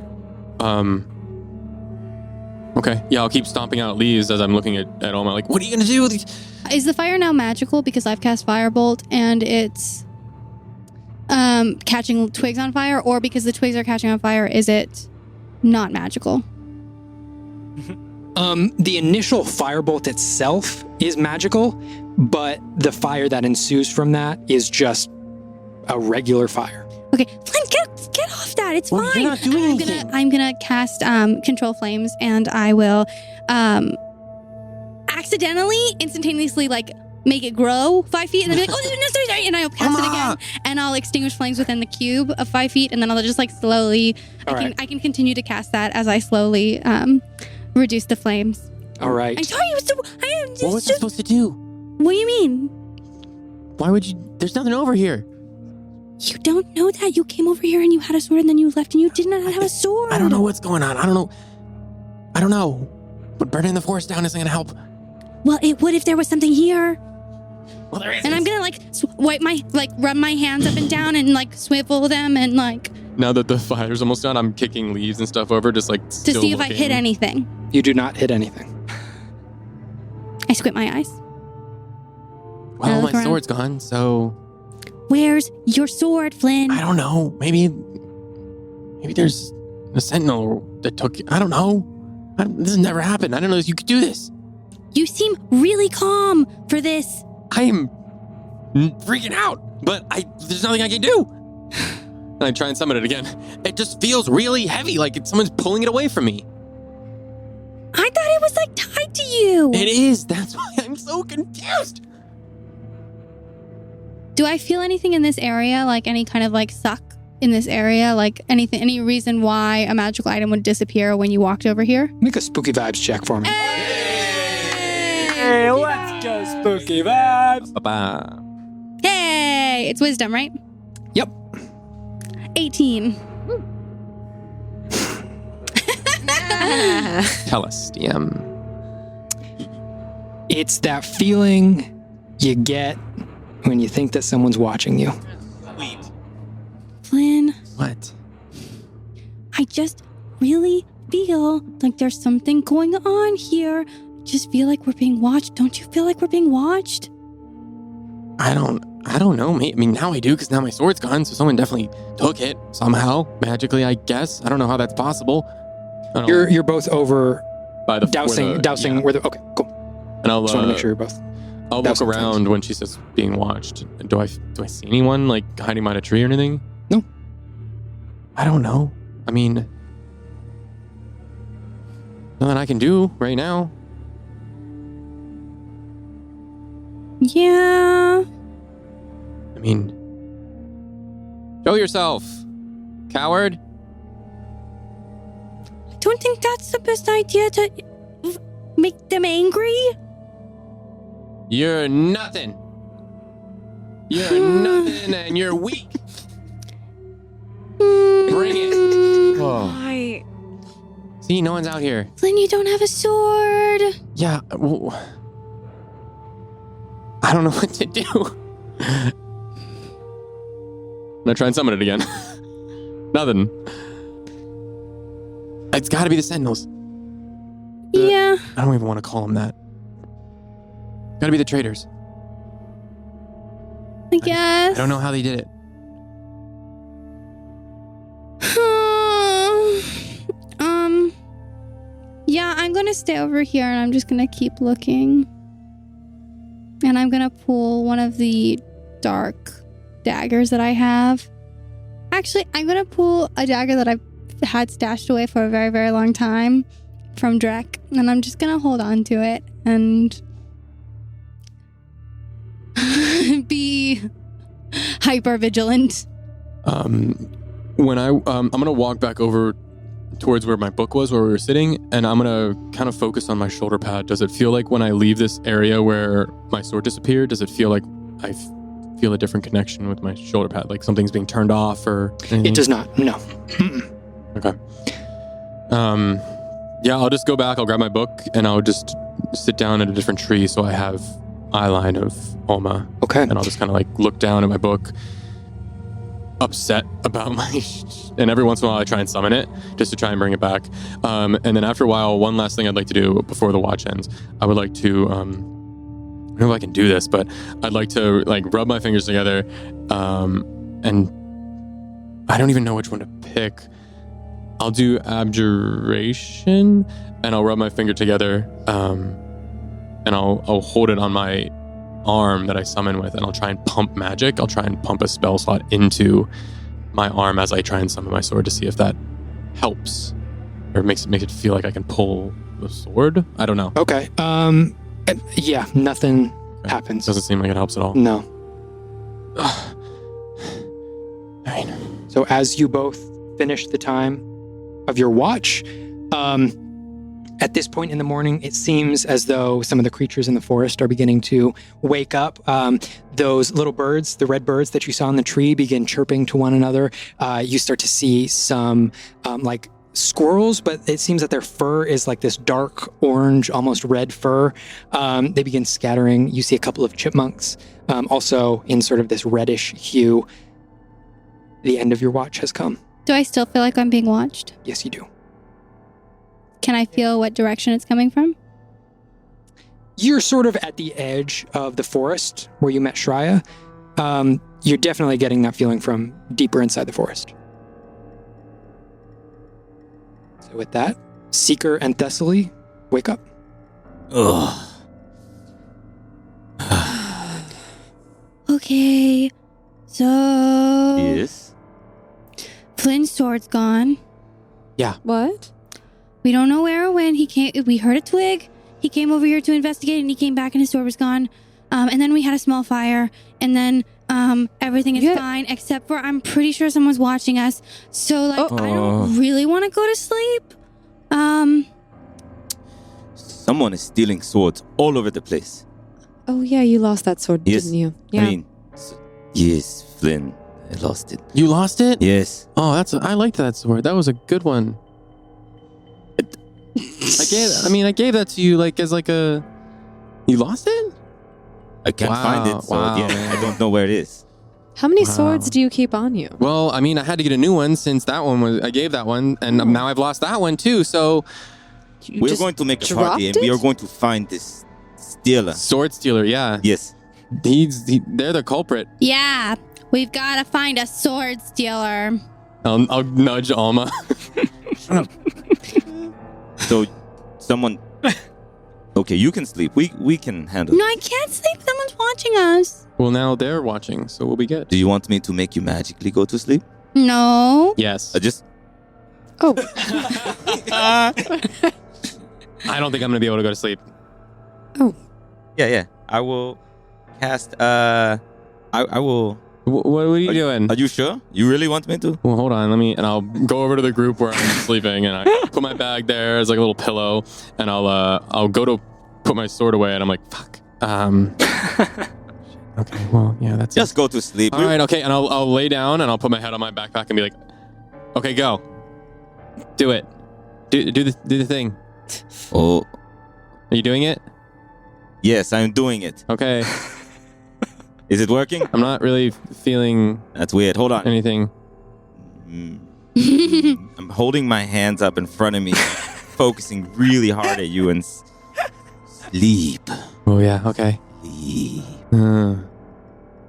Okay. Yeah, I'll keep stomping out leaves as I'm looking at Oma. Like, what are you going to do with these? Is the fire now magical because I've cast Firebolt and it's catching twigs on fire, or because the twigs are catching on fire, is it not magical? The initial firebolt itself is magical, but the fire that ensues from that is just a regular fire. Okay, Flynn, get off that. It's Well, fine. you're not doing anything. I'm gonna cast Control Flames, and I will accidentally, instantaneously, like, make it grow 5 feet, and then be like, oh, no, sorry, and I'll cast it again, and I'll extinguish flames within the cube of 5 feet, and then I'll just like slowly. I can continue to cast that as I slowly reduce the flames. All right. I'm sorry, What was I supposed to do? What do you mean? Why would you? There's nothing over here. You don't know that. You came over here and you had a sword, and then you left and you did not have a sword. I don't know what's going on. I don't know. But burning the forest down isn't going to help. Well, it would if there was something here. Well, there isn't. And I'm gonna rub my hands up and down and like swivel them and like Now that the fire's almost done, I'm kicking leaves and stuff over, just like to still see if I looking. hit anything. You do not hit anything. I squint my eyes. Well, look my around. sword's gone, so Where's your sword, Flynn? I don't know. Maybe there's a sentinel that took. I don't know. This has never happened. I didn't know you could do this. You seem really calm for this. I am freaking out, but there's nothing I can do. And I try and summon it again. It just feels really heavy, like someone's pulling it away from me. I thought it was like tied to you. It is. That's why I'm so confused. Do I feel anything in this area, like any kind of like suck in this area, like anything, any reason why a magical item would disappear when you walked over here? Make a spooky vibes check for me. Hey, let's go, spooky vibes. Ba-ba. Hey, it's wisdom, right? Yep. 18. Tell us, DM. It's that feeling you get when you think that someone's watching you. Sweet. Flynn, What? I just really feel like there's something going on here. I just feel like we're being watched. Don't you feel like we're being watched? I don't know. I mean, now I do because now my sword's gone. So someone definitely took it somehow, magically, I guess. I don't know how that's possible. You're both over by the dousing. yeah. Where the okay, cool. And I'll Just want to make sure you're both. I'll look dousing around things. when she says being watched. Do I see anyone like hiding behind a tree or anything? No. I don't know. I mean, nothing I can do right now. Yeah. I mean, show yourself, coward. I don't think that's the best idea to make them angry. You're nothing. You're nothing and you're weak. Bring it. Oh. See, no one's out here. Flynn, you don't have a sword. Yeah, well, I don't know what to do. I'm gonna try and summon it again. Nothing. It's gotta be the Sentinels. Yeah. I don't even want to call them that. Gotta be the traitors. I guess. I don't know how they did it. Yeah, I'm gonna stay over here and I'm just gonna keep looking. And I'm gonna pull one of the dark daggers that I have. Actually, I'm gonna pull a dagger that I've had stashed away for a very, very long time from Drek. And I'm just gonna hold on to it and be hyper vigilant. When I'm gonna walk back over towards where my book was, where we were sitting, and I'm gonna kind of focus on my shoulder pad. Does it feel like when I leave this area where my sword disappeared, does it feel like I feel a different connection with my shoulder pad, like something's being turned off or anything? It does not. No. Okay. Yeah, I'll just go back. I'll grab my book and I'll just sit down at a different tree so I have eye line of Alma. Okay. And I'll just kind of like look down at my book, upset about my and every once in a while I try and summon it just to try and bring it back. And then after a while, one last thing I'd like to do before the watch ends, I would like to I don't know if I can do this, but I'd like to like rub my fingers together, and I don't even know which one to pick. I'll do abjuration, and I'll rub my finger together, and I'll hold it on my arm that I summon with, and I'll try and pump magic. I'll try and pump a spell slot into my arm as I try and summon my sword to see if that helps or makes it feel like I can pull the sword. I don't know. Okay. Yeah, nothing happens. Doesn't seem like it helps at all. No. All right. So as you both finish the time of your watch, at this point in the morning, it seems as though some of the creatures in the forest are beginning to wake up. Those little birds, the red birds that you saw in the tree, begin chirping to one another. You start to see some like squirrels, but it seems that their fur is like this dark orange, almost red fur. They begin scattering. You see a couple of chipmunks, also in sort of this reddish hue. The end of your watch has come. Do I still feel like I'm being watched? Yes, you do. Can I feel what direction it's coming from? You're sort of at the edge of the forest where you met Shraya. You're definitely getting that feeling from deeper inside the forest. So with that, Seeker and Thessaly, wake up. Ugh. Okay, so Yes. Flynn's sword's gone. What? We don't know where or when he came. We heard a twig. He came over here to investigate, and he came back, and his sword was gone. And then we had a small fire, and then everything is fine, except for I'm pretty sure someone's watching us. So like, I don't really want to go to sleep. Someone is stealing swords all over the place. Oh yeah, you lost that sword, Yes. didn't you? Yeah. I mean, yes, Flynn. I lost it. You lost it? Yes. Oh, I liked that sword. That was a good one. I gave that to you like as like a. You lost it? I can't find it, so yeah, I don't know where it is. How many Wow. swords do you keep on you? Well, I mean, I had to get a new one since that one was. I gave that one, and now I've lost that one too. So, You We're just going to make a dropped party, and we it? are going to find this stealer. sword stealer. Yeah, Yes. they're the culprit. Yeah, we've got to find a sword stealer. I'll nudge Alma. So, someone. Okay, you can sleep. We can handle No, it. I can't sleep. Someone's watching us. Well, now they're watching, so we'll be good. Do you want me to make you magically go to sleep? No. Yes. Just. Oh, I don't think I'm gonna be able to go to sleep. Yeah. I will cast. I will. What are you doing? Are you sure? You really want me to? Well, hold on. And I'll go over to the group where I'm sleeping, and I put my bag there as like a little pillow, and I'll go to put my sword away, and I'm like, fuck. Okay. Well, yeah, that's Just go to sleep. All right. Okay. And I'll lay down, and I'll put my head on my backpack and be like, okay, go. Do it. Do the thing. Oh, Are you doing it? yes, I'm doing it. Okay. Is it working? I'm not really feeling That's weird. Hold on. anything. I'm holding my hands up in front of me, focusing really hard at you, and sleep. Oh yeah. Okay. Sleep. Uh,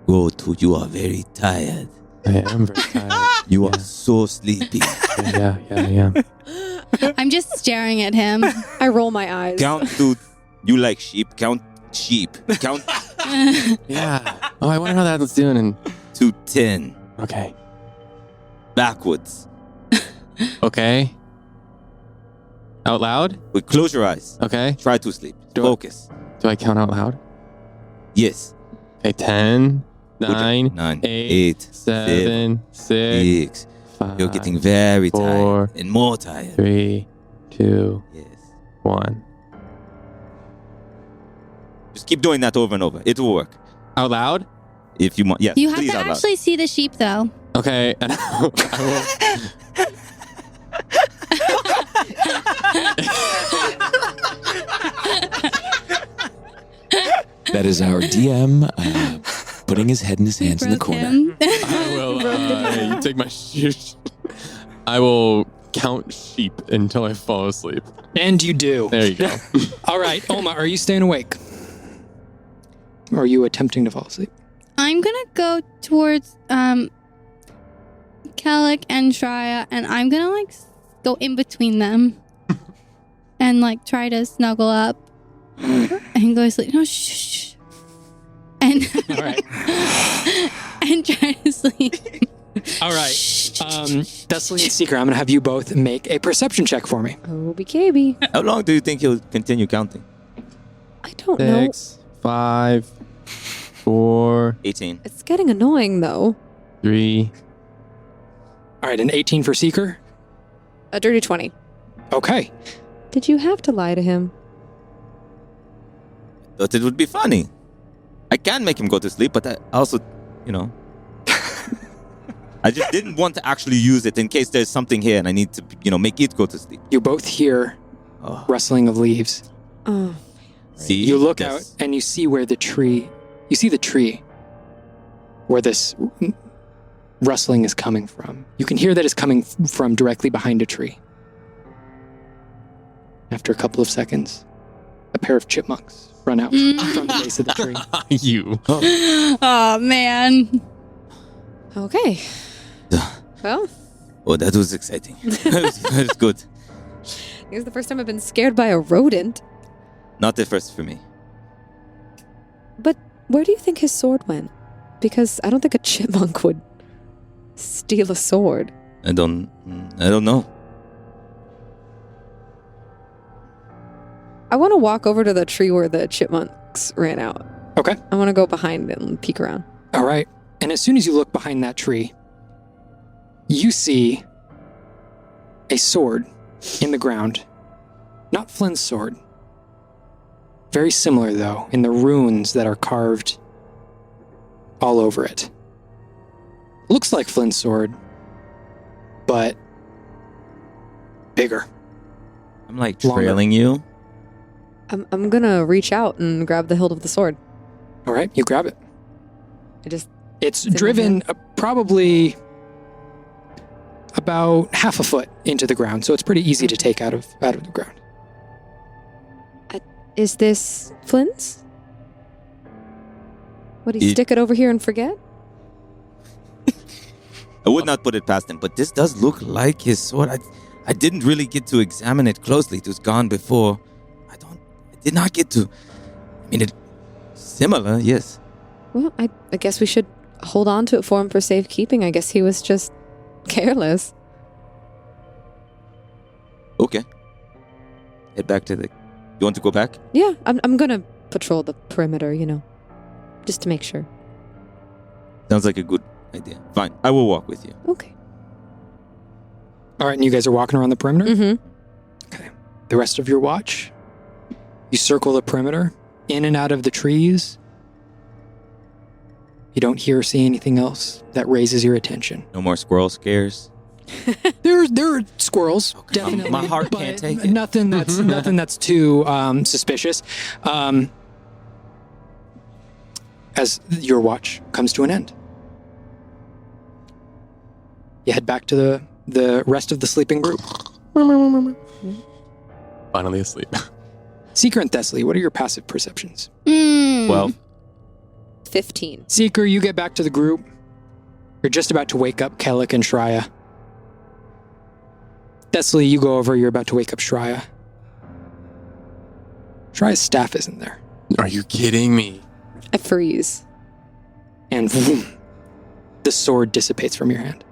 Go to. You are very tired. I am very tired. You are so sleepy. Yeah. I'm just staring at him. I roll my eyes. Count to. You like sheep? Count sheep. Count Yeah. Oh, I wonder how that's doing. And to 10. okay. Backwards. Okay. Out loud. Wait, close your eyes. Okay. Try to sleep. Do I- Focus. Do I count out loud? Yes. Okay. 10, Good job. 9, 9, 8, 7, 6, 6, You're getting very 4, tired and more tired. 3, 2, Yes. 1. Just keep doing that over and over. It will work. Out loud? If you want. Yes. You have please to out loud. actually see the sheep, though. Okay, and I will. That is our DM putting his head in his hands in the Broke corner. him. I will. You take my shoes. I will count sheep until I fall asleep. And you do. There you go. All right, Oma, are you staying awake? Or are you attempting to fall asleep? I'm gonna go towards Kellic and Shraya, and I'm gonna like go in between them and like try to snuggle up and go to sleep. No, shh. And All right. and try to sleep. All right. Thessaly and Seeker, I'm going to have you both make a perception check for me. Obi KB. How long do you think he'll continue counting? I don't know. 6, 5, 4, 18. It's getting annoying though. 3. All right, an 18 for Seeker. A dirty 20. Okay. Did you have to lie to him? Thought it would be funny. I can make him go to sleep, but I also, I just didn't want to actually use it in case there's something here and I need to, make it go to sleep. You both hear Oh. rustling of leaves. Oh, See, You look Yes. out and you see the tree where this rustling is coming from. You can hear that it's coming from directly behind a tree. After a couple of seconds, a pair of chipmunks run out from the base of the tree. You. Oh man. okay. Well, Oh, that was exciting. that was good. it's the first time I've been scared by a rodent. Not the first for me. But where do you think his sword went? Because I don't think a chipmunk would steal a sword. I don't know. I want to walk over to the tree where the chipmunks ran out. Okay. I want to go behind it and peek around. All right. And as soon as you look behind that tree, you see a sword in the ground. Not Flint's sword. Very similar, though, in the runes that are carved all over it. Looks like Flint's sword, but bigger. I'm like Longer. trailing you. I'm gonna reach out and grab the hilt of the sword. All right, you grab it. It's in my driven probably about half a foot into the ground, so it's pretty easy to take out of the ground. Is this Flint's? Would he It- stick it over here and forget? I would not put it past him, but this does look like his sword. I didn't really get to examine it closely. It was gone before. I did not get to. I mean, it's similar, yes. Well, I guess we should hold on to it for him for safekeeping. I guess he was just careless. Okay. Head back to the. You want to go back? Yeah, I'm gonna patrol the perimeter, just to make sure. Sounds like a good idea. Fine, I will walk with you. Okay. All right, and you guys are walking around the perimeter? Mm-hmm. Okay. The rest of your watch, you circle the perimeter, in and out of the trees. You don't hear or see anything else that raises your attention. No more squirrel scares. There are squirrels, Okay. definitely. My heart but can't take it. Nothing that's too suspicious. As your watch comes to an end, you head back to the rest of the sleeping group. Finally asleep. Seeker and Thessaly, what are your passive perceptions? 12. 15. Seeker, you get back to the group. You're just about to wake up Kellic and Shraya. Thessaly, you go over, you're about to wake up Shraya. Shraya's staff isn't there. Are you kidding me? I freeze. And vroom, the sword dissipates from your hand.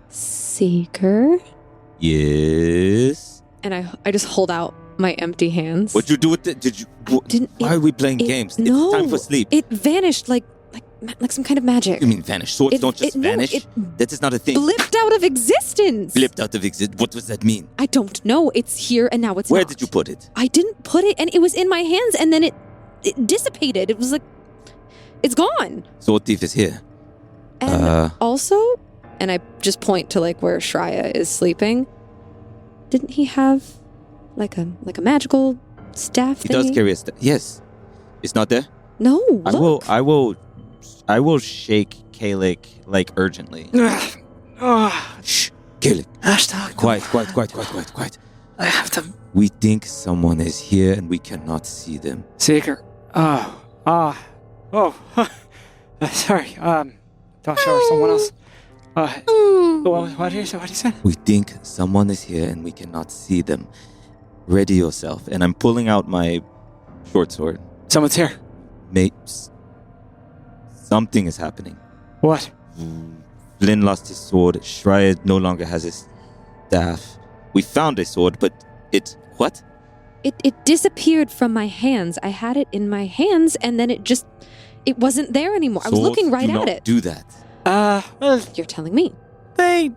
Seeker. Yes. And I just hold out my empty hands. What'd you do with it? Did you? Didn't Why are we playing it- games? No, It's time for sleep. It vanished like like some kind of magic. You mean vanish? Swords don't just vanish? That is not a thing. Blipped out of existence. Blipped out of existence. What does that mean? I don't know. It's here and now it's Where not. did you put it? I didn't put it, and it was in my hands, and then it dissipated. It was like, it's gone. Sword thief is here. And also, and I just point to like where Shraya is sleeping. Didn't he have like a magical staff He thingy? does carry a staff. Yes. It's not there? No, look. I will shake Kalik like urgently. Shh, Kalik. Quiet. I have to. We think someone is here and we cannot see them. Seeker. Sorry. Thought you were someone else. What did you say? We think someone is here and we cannot see them. Ready yourself. And I'm pulling out my short sword. Someone's here. Mates. Something is happening. What? Flynn lost his sword. Shraya no longer has his staff. We found a sword, but it... What? It disappeared from my hands. I had it in my hands, and then it wasn't there anymore. I was looking right at it. Do that. Well, You're telling me. they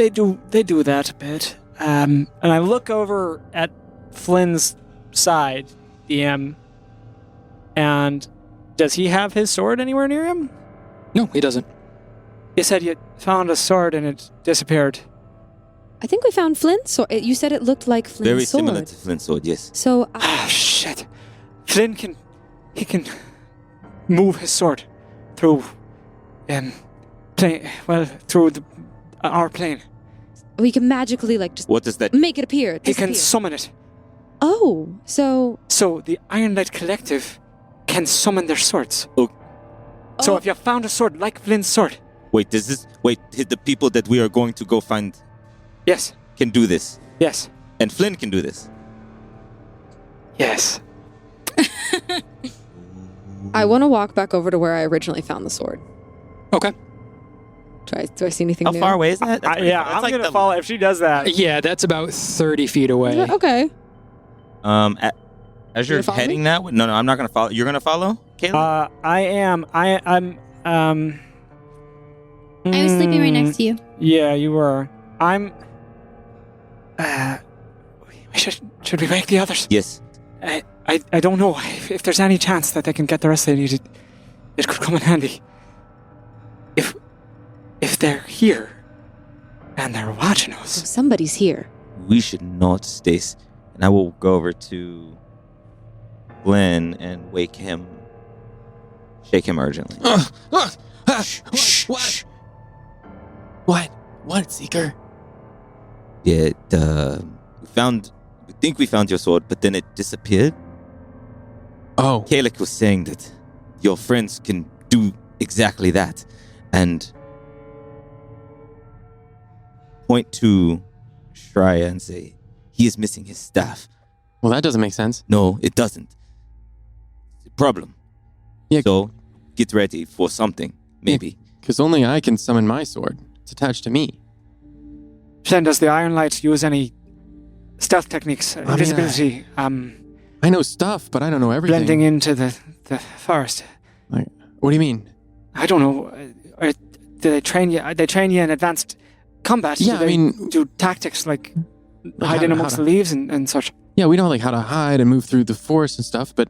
do that a bit. And I look over at Flynn's side, DM, and does he have his sword anywhere near him? No, he doesn't. You said you found a sword and it disappeared. I think we found Flynn's sword. You said it looked like Flynn's Very sword. similar to Flynn's sword, yes. So, Shit. Flynn can move his sword through, through our plane. we can magically like just What does that... make it appear. He can disappear. summon it. Oh, so So the Iron Light Collective can summon their swords. Oh. So Oh. if you found a sword like Flynn's sword, Wait, the people that we are going to go find yes, can do this. yes, And Flynn can do this. yes. I want to walk back over to where I originally found the sword. Okay. Do I see anything How new? far away is that? That's Yeah, pretty far. I'm It's gonna the- follow if she does that. Yeah, that's about 30 feet away. Okay. As you're gonna follow heading that way... No, I'm not going to follow. You're going to follow, Caleb? I am. I'm. I was sleeping right next to you. Yeah, you were. I'm. Should we wake the others? Yes. I don't know if there's any chance that they can get the rest they needed. It could come in handy. If they're here and they're watching us. So somebody's here. We should not stay... And I will go over to Glenn and wake him. Shake him urgently. What, Seeker? Yeah, we think we found your sword, but then it disappeared. Oh, Kalik was saying that your friends can do exactly that. And point to Shraya and say, he is missing his staff. well, that doesn't make sense. No, it doesn't. It's a problem. Yeah. So get ready for something, maybe. Because only I can summon my sword. It's attached to me. Then does the Iron Light use any stealth techniques, invisibility, I know stuff, but I don't know everything. blending into the forest? Like, what do you mean? I don't know. Do they train you? They train you in advanced combat. Yeah, do I they mean- do tactics like Like hiding how amongst to- the leaves and such. Yeah, we know like how to hide and move through the forest and stuff, but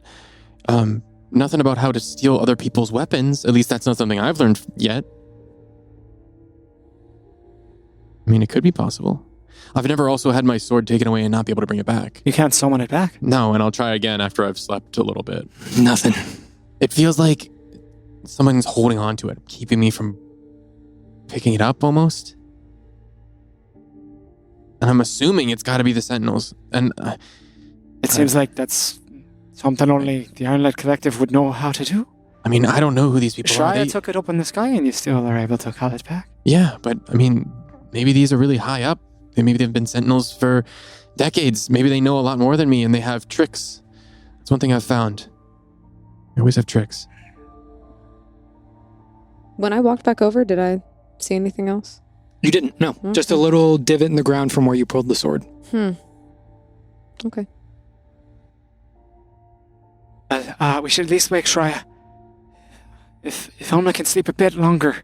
nothing about how to steal other people's weapons. At least that's not something I've learned yet. I mean, it could be possible. I've never also had my sword taken away and not be able to bring it back. You can't summon it back. No, and I'll try again after I've slept a little bit. Nothing. It feels like someone's holding on to it, keeping me from picking it up almost. And I'm assuming it's got to be the Sentinels. And It seems like that's something only the Iron Light Collective would know how to do. I mean, I don't know who these people are. Shraya took it up in the sky and you still are able to call it back. Yeah, but I mean, maybe these are really high up. Maybe they've been Sentinels for decades. Maybe they know a lot more than me and they have tricks. That's one thing I've found. They always have tricks. When I walked back over, did I see anything else? You didn't, no. Okay. Just a little divot in the ground from where you pulled the sword. Okay. We should at least wake Shraya. If Alma can sleep a bit longer.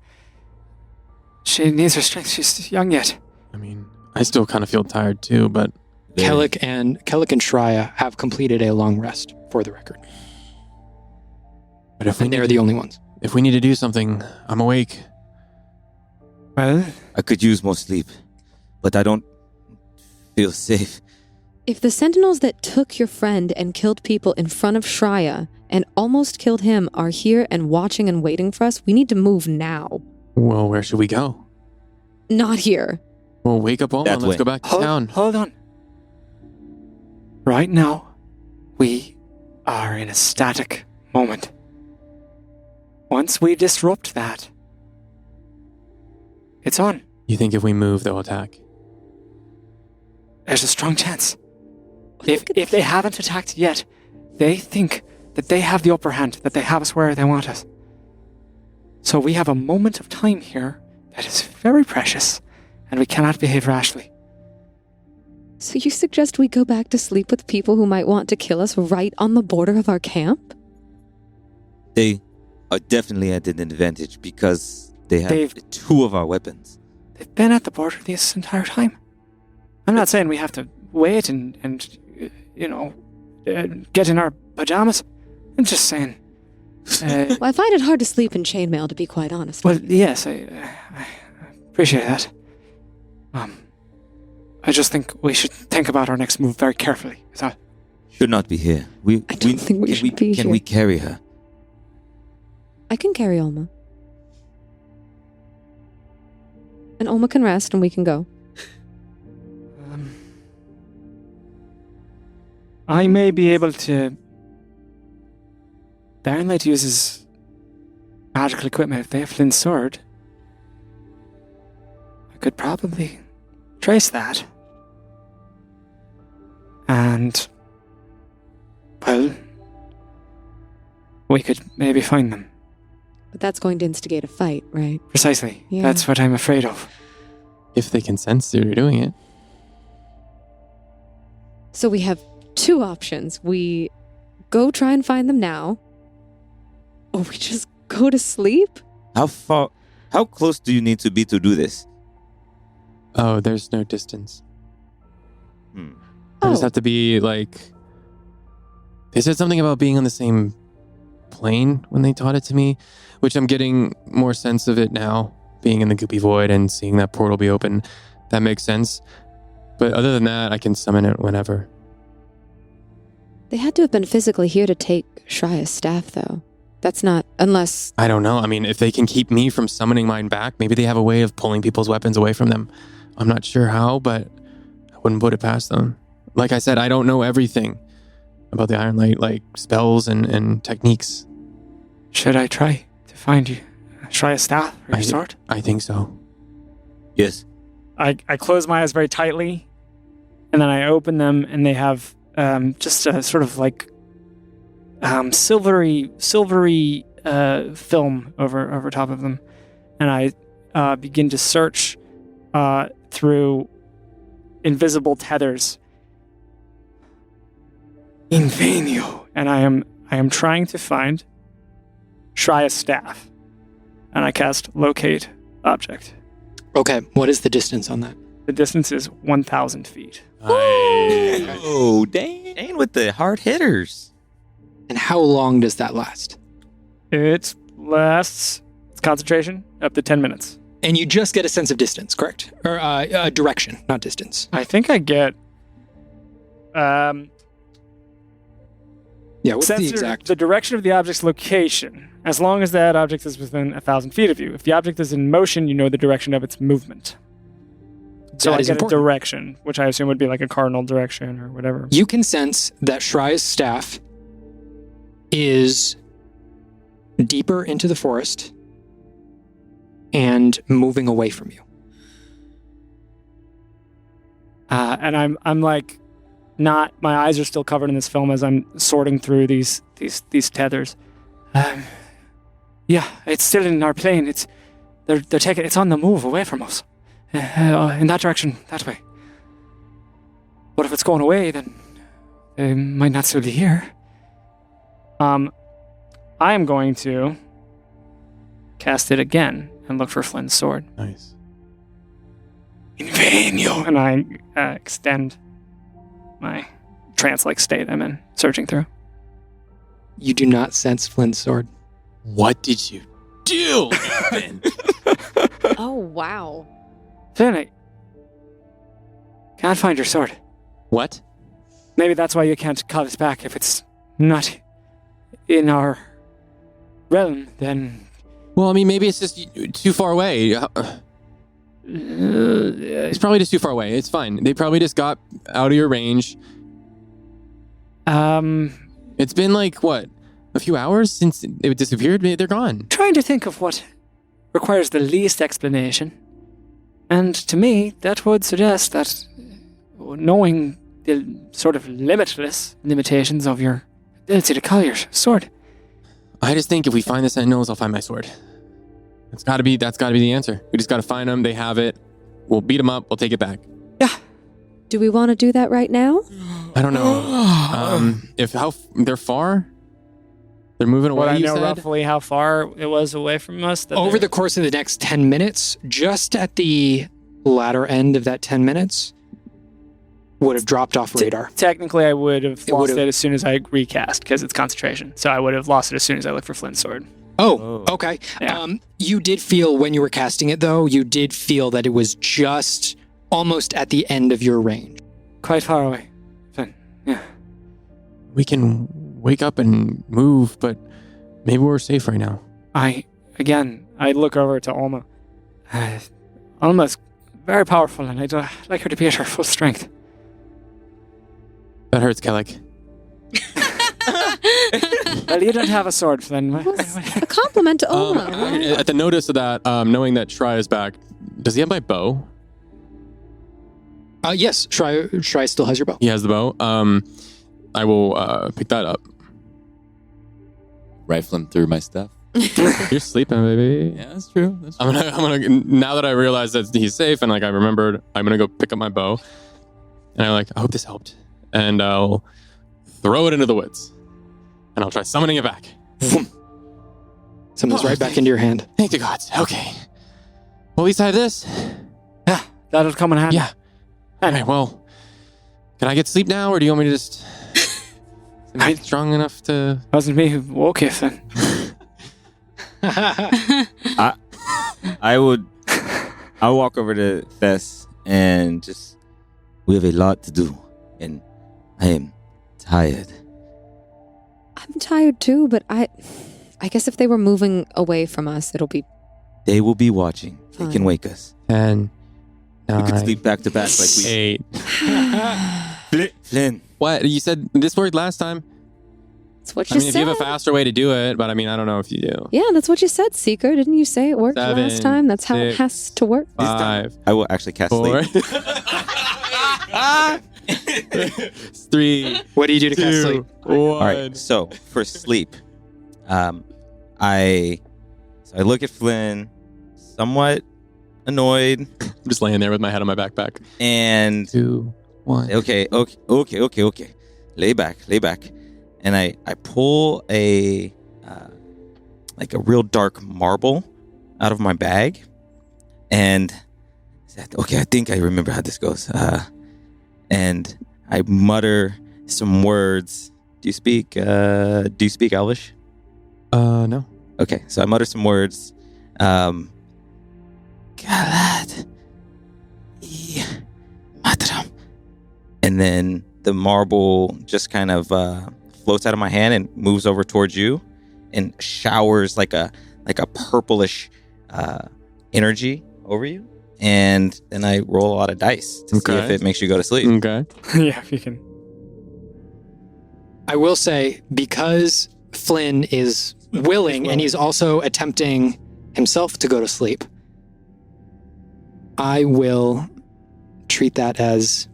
She needs her strength. She's young yet. I mean, I still kind of feel tired too, but Kellic and Shraya have completed a long rest, for the record. but if we And they're need the only ones. if we need to do something, I'm awake. Well, I could use more sleep, but I don't feel safe. If the sentinels that took your friend and killed people in front of Shraya and almost killed him are here and watching and waiting for us, we need to move now. Well, where should we go? Not here. Well, wake up, Alma. That Let's way. go back to town. Hold on. Right now, we are in a static moment. Once we disrupt that, it's on. You think if we move, they'll attack? There's a strong chance. If they haven't attacked yet, they think that they have the upper hand, that they have us where they want us. So we have a moment of time here that is very precious, and we cannot behave rashly. So you suggest we go back to sleep with people who might want to kill us right on the border of our camp? They are definitely at an advantage because they have They've- 2 of our weapons. They've been at the border this entire time. I'm not saying we have to wait and get in our pajamas. I'm just saying. Well, I find it hard to sleep in chainmail, to be quite honest. Well, yes, I appreciate that. I just think we should think about our next move very carefully. Is that? Should not be here. I don't think we should be Can here. we carry her? I can carry Alma. And Alma can rest and we can go. I may be able to. The Iron Light uses magical equipment. If they have Flynn's sword, I could probably trace that. And, well, we could maybe find them. But that's going to instigate a fight, right? Precisely. Yeah. That's what I'm afraid of. If they can sense that you're doing it. So we have 2 options. We go try and find them now, or we just go to sleep? How close do you need to be to do this? Oh, there's no distance. Hmm. I just Oh. have to be like. They said something about being on the same plane when they taught it to me, which I'm getting more sense of it now, being in the goopy void and seeing that portal be open. That makes sense. But other than that, I can summon it whenever. They had to have been physically here to take Shraya's staff, though. That's not, unless... I don't know. I mean, if they can keep me from summoning mine back, maybe they have a way of pulling people's weapons away from them. I'm not sure how, but I wouldn't put it past them. Like I said, I don't know everything about the Iron Light, like spells and techniques. Should I try to find you? Try a staff or your sword? I think so. Yes. I close my eyes very tightly, and then I open them, and they have just a sort of like silvery film over top of them, and I begin to search through invisible tethers. In vainio, and I am trying to find Shraya's staff, and I cast locate object. Okay, what is the distance on that? The distance is 1,000 feet. Oh, dang with the hard hitters. And how long does that last? It lasts, its concentration, up to 10 minutes. And you just get a sense of distance, correct? Or direction, not distance. I think I get Yeah, what's the sensor exact? the direction of the object's location, as long as that object is within 1,000 feet of you. If the object is in motion, you know the direction of its movement. So That I is get important. a direction, which I assume would be like a cardinal direction or whatever. You can sense that Shraya's staff is deeper into the forest and moving away from you. And I'm like, not. My eyes are still covered in this film as I'm sorting through these tethers. Yeah, it's still in our plane. They're taking. It's on the move away from us, in that direction, that way. But if it's going away, then they might not still be here. I am going to cast it again and look for Flynn's sword. Nice. In vain, yo. And I extend my trance-like state I'm in, searching through. You do not sense Flynn's sword. What did you do, Finn? Oh, wow. Flynn, I can't find your sword. What? Maybe that's why you can't call us back. If it's not in our realm, then... Well, I mean, maybe it's just too far away. It's probably just too far away. It's fine. They probably just got out of your range. It's been like, what, a few hours since it disappeared? They're gone. Trying to think of what requires the least explanation. And to me, that would suggest that knowing the sort of limitless limitations of your ability to call your sword. I just think if we find the Sentinels, I'll find my sword. That's gotta be the answer. We just gotta find them. They have it. We'll beat them up. We'll take it back. Yeah. Do we want to do that right now? I don't know. If they're far, they're moving away. Would I you know said? roughly how far it was away from us? Over the course of the next 10 minutes, just at the latter end of that 10 minutes, would have dropped off radar. Technically, I would have lost would've- it as soon as I recast, because it's concentration. So I would have lost it as soon as I looked for Flynn's sword. Oh, okay. Yeah. You did feel, when you were casting it, though, you did feel that it was just almost at the end of your range. Quite far away. Flynn, yeah. We can wake up and move, but maybe we're safe right now. I look over to Alma. Alma's very powerful, and I'd like her to be at her full strength. That hurts, Kellic. Well, you don't have a sword, Flynn. A compliment to Oma. At the notice of that, knowing that Shraya is back, does he have my bow? Yes, Shraya still has your bow. He has the bow. I will pick that up. Rifling through my stuff. You're sleeping, baby. Yeah, that's true. That's true. I'm gonna now that I realize that he's safe and like I remembered, I'm gonna go pick up my bow. And I hope this helped. And I'll throw it into the woods. And I'll try summoning it back. Summons right back into your hand. Thank the gods. Okay. Well, at least I have this. Yeah, that'll come in handy. Yeah. Anyway, well, can I get sleep now, or do you want me to just... Am I strong enough to... Wasn't me who woke you, Flynn. I'll walk over to Fess and just... We have a lot to do, and I am tired. I'm tired too, but I guess if they were moving away from us, it'll be... They will be watching. They can Fine. wake us. 10, We could 9, sleep back to back like we... 8. Flynn. What? You said this worked last time? That's what I you mean, if said. you have a faster way to do it, but I mean, I don't know if you do. Yeah, that's what you said, Seeker. Didn't you say it worked 7, last time? That's how it 6, has to work. 5, I will actually cast 4, sleep. 3, What do you do to cast 2, sleep? 1. All right, so for sleep, I look at Flynn, somewhat annoyed, I'm just laying there with my head on my backpack. and 2, 1. okay. Lay back. And I pull a real dark marble out of my bag, and said, okay, I think I remember how this goes. And I mutter some words. Do you speak Elvish? No. Okay, so I mutter some words. Galad. Matram. And then the marble just kind of floats out of my hand and moves over towards you and showers like a purplish energy over you. And then I roll a lot of dice to see if it makes you go to sleep. Okay. Yeah, if you can. I will say, because Flynn is willing and he's also attempting himself to go to sleep, I will treat that as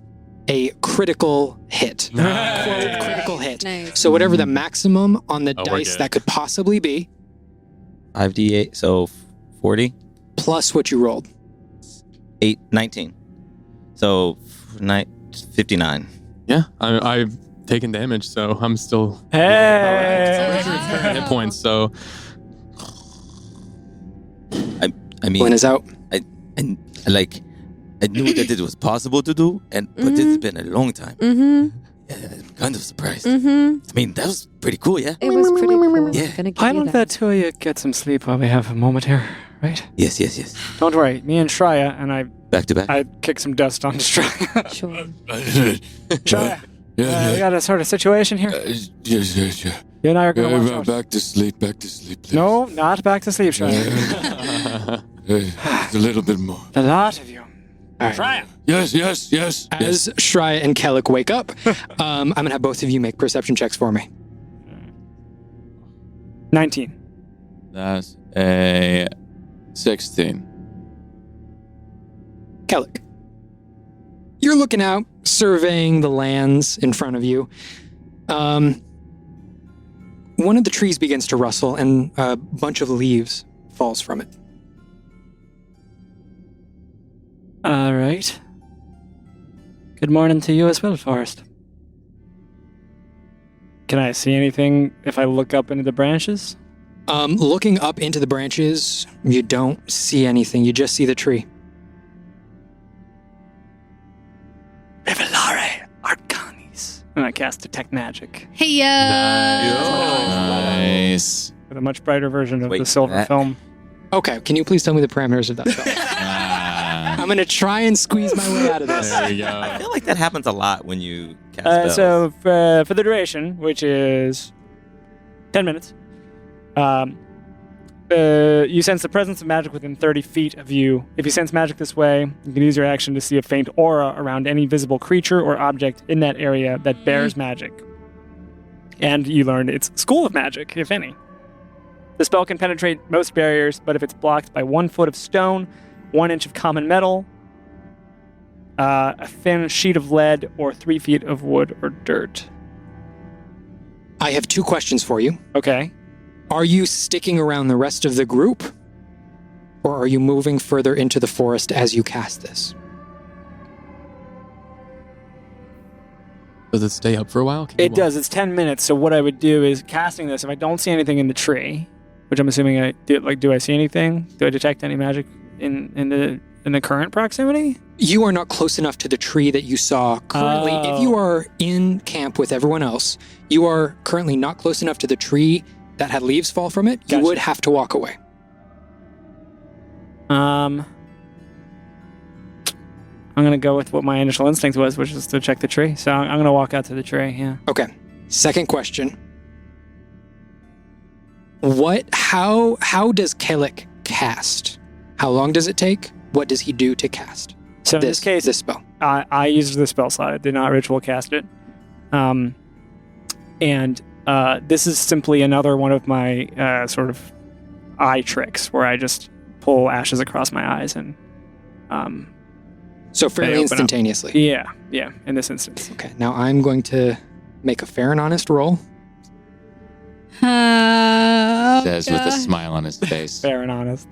a critical hit. Quote, critical hit. Nice. So whatever the maximum on the Oh, we're dice good. that could possibly be, 5d8, so 40, plus what you rolled. 8, 19. So 59. Yeah, I've taken damage, so I'm still Hey! hit points. So I mean, Flynn is out. and like I knew that it was possible to do, but it's been a long time. Mm-hmm. Yeah, I'm kind of surprised. Mm-hmm. I mean, that was pretty cool, yeah. It was pretty cool. Yeah. I'm gonna give Why you don't the two of you get some sleep while we have a moment here, right? Yes. Don't worry, me and Shraya, and Back to back. I kick some dust onto Shraya. Sure. Shraya, we Yeah. got a sort of situation here. Yes. You and I are going to watch out. Back to sleep, please. No, not back to sleep, Shraya. It's a little bit more. The lot of you. All right. Shraya. Yes. As Shraya and Kellic wake up, I'm going to have both of you make perception checks for me. 19. That's a 16. Kellic, you're looking out, surveying the lands in front of you. One of the trees begins to rustle, and a bunch of leaves falls from it. All right. Good morning to you as well, Forrest. Can I see anything if I look up into the branches? Looking up into the branches, you don't see anything. You just see the tree. Revelare Arcanis. And I cast Detect Magic Hey, Nice. with a much brighter version of Wait, the silver that- film. Okay, can you please tell me the parameters of that spell? I'm going to try and squeeze my way out of this. There you I go. feel like that happens a lot when you cast spells. So for the duration, which is 10 minutes, you sense the presence of magic within 30 feet of you. If you sense magic this way, you can use your action to see a faint aura around any visible creature or object in that area that bears magic. And you learn its school of magic, if any. The spell can penetrate most barriers, but if it's blocked by 1 foot of stone, 1 inch of common metal, a thin sheet of lead, or 3 feet of wood or dirt. I have 2 questions for you. Okay. Are you sticking around the rest of the group? Or are you moving further into the forest as you cast this? Does it stay up for a while? Can you It does. It's 10 minutes. So what I would do is casting this. If I don't see anything in the tree, which I'm assuming I do, do I see anything? Do I detect any magic in the current proximity? You are not close enough to the tree that you saw currently. Oh. If you are in camp with everyone else, you are currently not close enough to the tree that had leaves fall from it. You Gotcha. would have to walk away. I'm gonna go with what my initial instinct was, which is to check the tree. So I'm gonna walk out to the tree. Yeah. Okay. Second question. How does Kellic cast? How long does it take? What does he do to cast? So in this case, this spell. I used the spell slot. I did not ritual cast it. And this is simply another one of my sort of eye tricks where I just pull ashes across my eyes and So They fairly open up. instantaneously. yeah, in this instance. Okay, now I'm going to make a fair and honest roll. Says with a smile on his face. Fair and honest.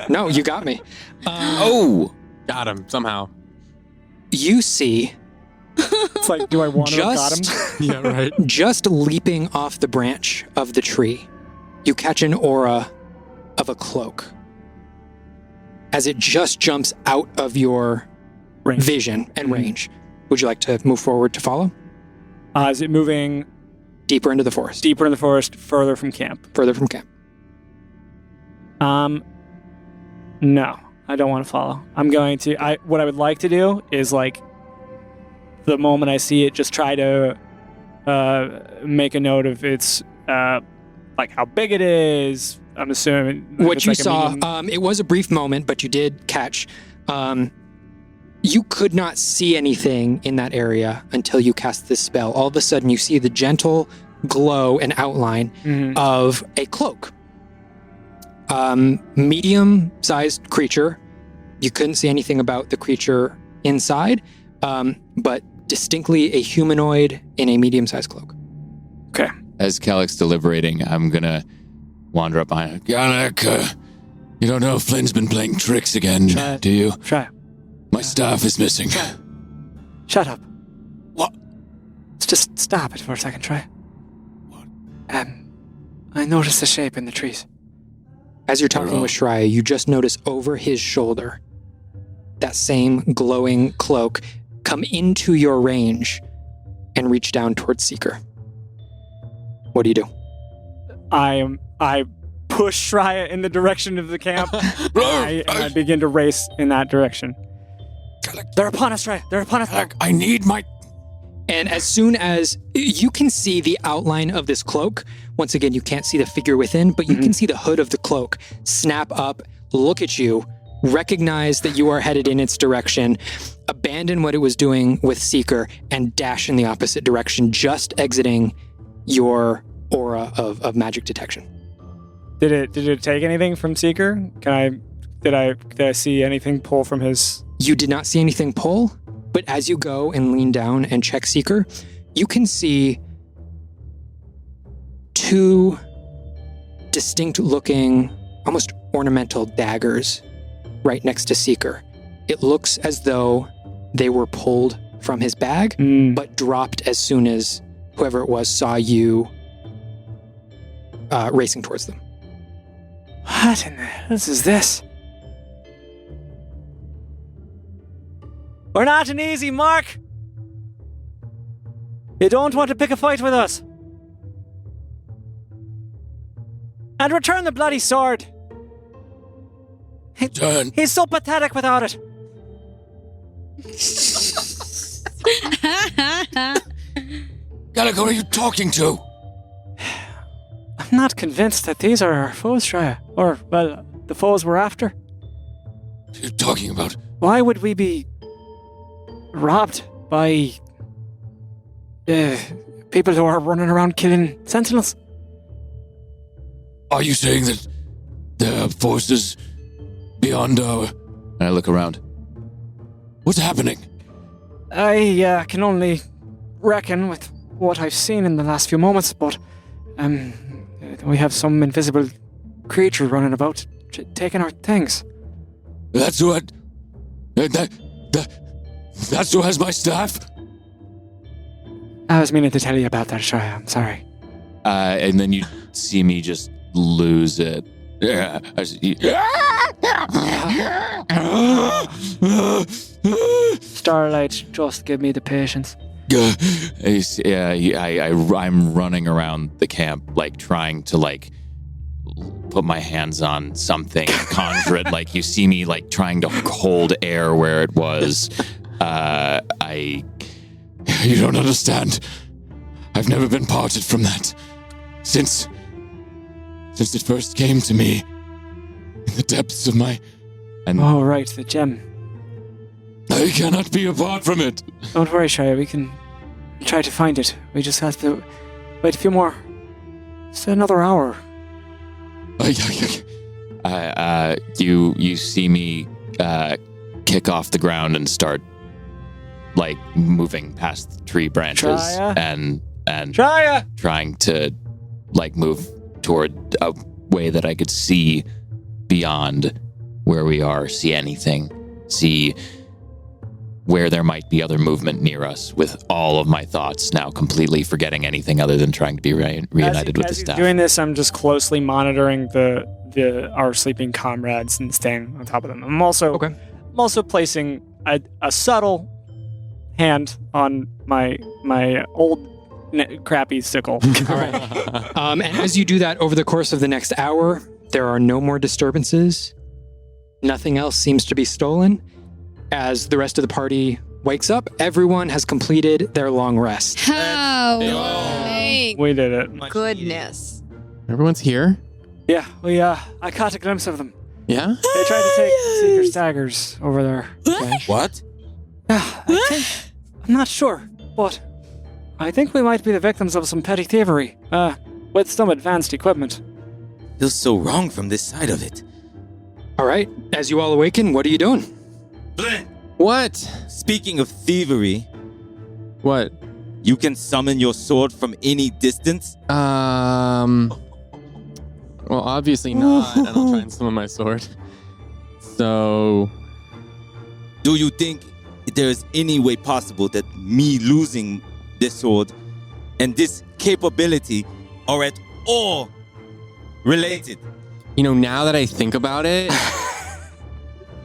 No, you got me. Oh! Got him somehow. You see, It's like, do I want to have got him? Yeah, right. just leaping off the branch of the tree, you catch an aura of a cloak. As it just jumps out of your Range. vision and range. Would you like to move forward to follow? Is it moving Deeper into the forest. deeper in the forest, further from camp? Further from camp. No, I don't want to follow. I'm going to. What I would like to do is like, the moment I see it, just try to make a note of its like how big it is. I'm assuming if What it's you like a saw, medium- it was a brief moment, but you did catch. You could not see anything in that area until you cast this spell. All of a sudden, you see the gentle glow and outline Mhm. of a cloak. Medium-sized creature. You couldn't see anything about the creature inside, but distinctly a humanoid in a medium-sized cloak. Okay. As Kellic's deliberating, I'm gonna wander up behind him. Yannick, you don't know if Flynn's been playing tricks again, Shut- do you? Try. My staff is missing. Shut up. What? Let's just stop it for a second. Try. What? I noticed the shape in the trees. As you're talking with Shraya, you just notice over his shoulder that same glowing cloak come into your range and reach down towards Seeker. What do you do? I push Shraya in the direction of the camp. I begin to race in that direction. They're upon us, Shraya. They're upon us. I need my... And as soon as you can see the outline of this cloak, once again, you can't see the figure within, but you can see the hood of the cloak snap up, look at you, recognize that you are headed in its direction, abandon what it was doing with Seeker, and dash in the opposite direction, just exiting your aura of magic detection. Did it take anything from Seeker? Did I see anything pull from his? You did not see anything pull, but as you go and lean down and check Seeker, you can see two distinct looking, almost ornamental daggers right next to Seeker. It looks as though they were pulled from his bag, but dropped as soon as whoever it was saw you racing towards them. What in the hell is this? We're not an easy mark. You don't want to pick a fight with us. And return the bloody sword. He's so pathetic without it. Gallagher, who are you talking to? I'm not convinced that these are our foes, Shraya. Or, well, the foes we're after. What are you talking about? Why would we be robbed by people who are running around killing sentinels? Are you saying that there are forces beyond our... I look around. What's happening? I can only reckon with what I've seen in the last few moments, but we have some invisible creature running about, taking our things. That's who had... That's who has my staff? I was meaning to tell you about that, Shraya. I'm sorry. And then you see me just lose it. Starlight, just give me the patience. I'm running around the camp, like trying to like put my hands on something, conjure it. Like you see me like trying to hold air where it was. You don't understand. I've never been parted from that. Since it first came to me in the depths of my... Oh, right, the gem. I cannot be apart from it. Don't worry, Shraya, we can try to find it. We just have to wait a few more... Just another hour. You see me kick off the ground and start like moving past the tree branches. Shraya? and Shraya! trying to like move toward a way that I could see beyond where we are, see anything, see where there might be other movement near us, with all of my thoughts now completely forgetting anything other than trying to be reunited with the as staff. He's doing this, I'm just closely monitoring our sleeping comrades and staying on top of them. I'm also placing a subtle hand on my old crappy sickle. All right. And as you do that over the course of the next hour, there are no more disturbances. Nothing else seems to be stolen. As the rest of the party wakes up, everyone has completed their long rest. How? Thank We did it. goodness. Everyone's here? Yeah, I caught a glimpse of them. Yeah? They tried to take Seeker's daggers over there. What? I'm not sure, but I think we might be the victims of some petty thievery, with some advanced equipment. Feels so wrong from this side of it. All right. As you all awaken, what are you doing? What? Speaking of thievery, What? you can summon your sword from any distance? Well, obviously not. And I'll try and summon my sword. So, Do you think there is any way possible that me losing this sword and this capability are at all related? Now that I think about it,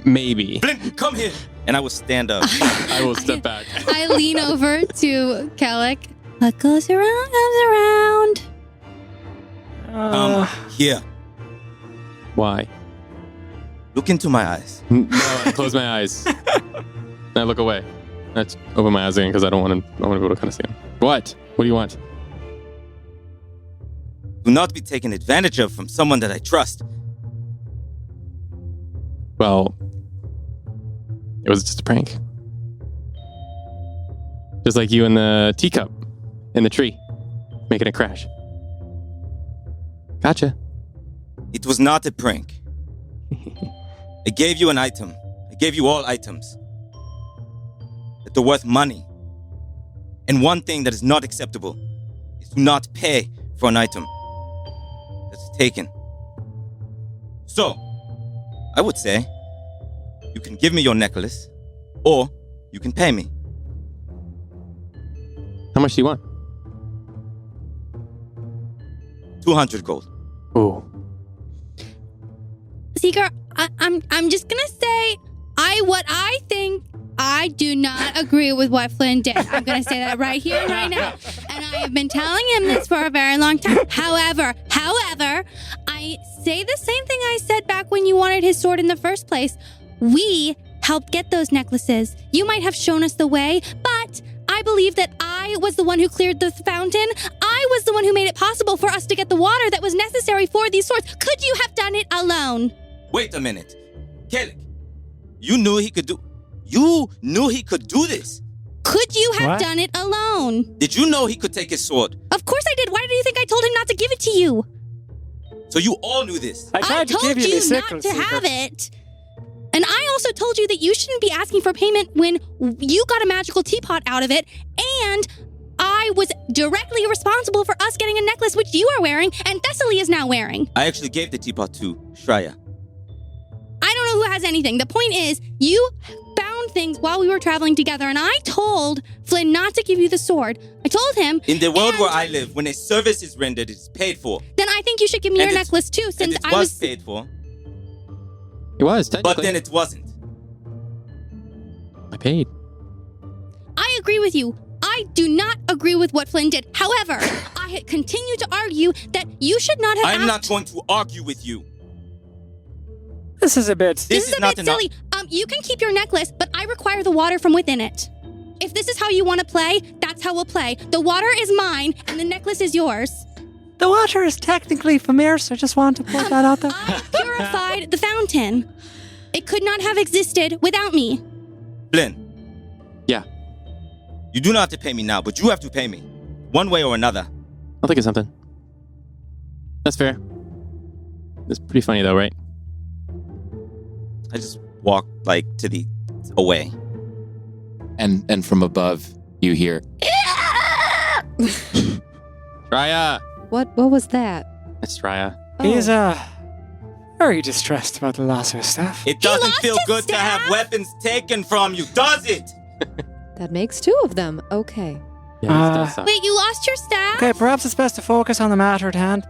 maybe. Flint, come here. And I will stand up. I will step back. I lean over to Kellic. What goes around comes around. Here. Why? Look into my eyes. No, I close my eyes. And I look away. I open my eyes again because I want to be able to kind of see him. What? What do you want? Do not be taken advantage of from someone that I trust. Well, it was just a prank. Just like you and the teacup in the tree, making it crash. Gotcha. It was not a prank. I gave you an item. I gave you all items that are worth money. And one thing that is not acceptable is to not pay for an item that's taken. So, I would say, you can give me your necklace, or you can pay me. How much do you want? 200 gold. Ooh. Seeker, I'm just gonna say what I think. I do not agree with what Flynn did. I'm gonna say that right here and right now. And I have been telling him this for a very long time. However, I say the same thing I said back when you wanted his sword in the first place. We helped get those necklaces. You might have shown us the way, but I believe that I was the one who cleared the fountain. I was the one who made it possible for us to get the water that was necessary for these swords. Could you have done it alone? Wait a minute. Kellic, you knew he could do this. Could you have What? done it alone? Did you know he could take his sword? Of course I did. Why do you think I told him not to give it to you? So you all knew this. I tried to told give you the not sickle, to Seeker. have it. And I also told you that you shouldn't be asking for payment when you got a magical teapot out of it, and I was directly responsible for us getting a necklace which you are wearing and Thessaly is now wearing. I actually gave the teapot to Shraya. I don't know who has anything. The point is, you found things while we were traveling together, and I told Flynn not to give you the sword. I told him. In the world and where I live, when a service is rendered, it is paid for. Then I think you should give me And your it- necklace too, And since it I was paid for, It was, technically. but then it wasn't. I paid. I agree with you. I do not agree with what Flynn did. However, I continue to argue that you should not have I'm not asked. going to argue with you. This is a bit. This is a not bit enough. silly. You can keep your necklace, but I require the water from within it. If this is how you want to play, that's how we'll play. The water is mine, and the necklace is yours. The water is technically familiar, so I just want to put that out there. I purified the fountain. It could not have existed without me. Flynn. Yeah. You do not have to pay me now, but you have to pay me. One way or another. I'll think of something. That's fair. It's pretty funny though, right? I just walk, away. And from above, you hear, Shraya! What was that? It's Shraya. He's very distressed about the loss of his staff. It doesn't lost feel his good to have staff? weapons taken from you, does it? That makes two of them. Okay. Yeah, this does suck. Wait, you lost your staff? Okay, perhaps it's best to focus on the matter at hand.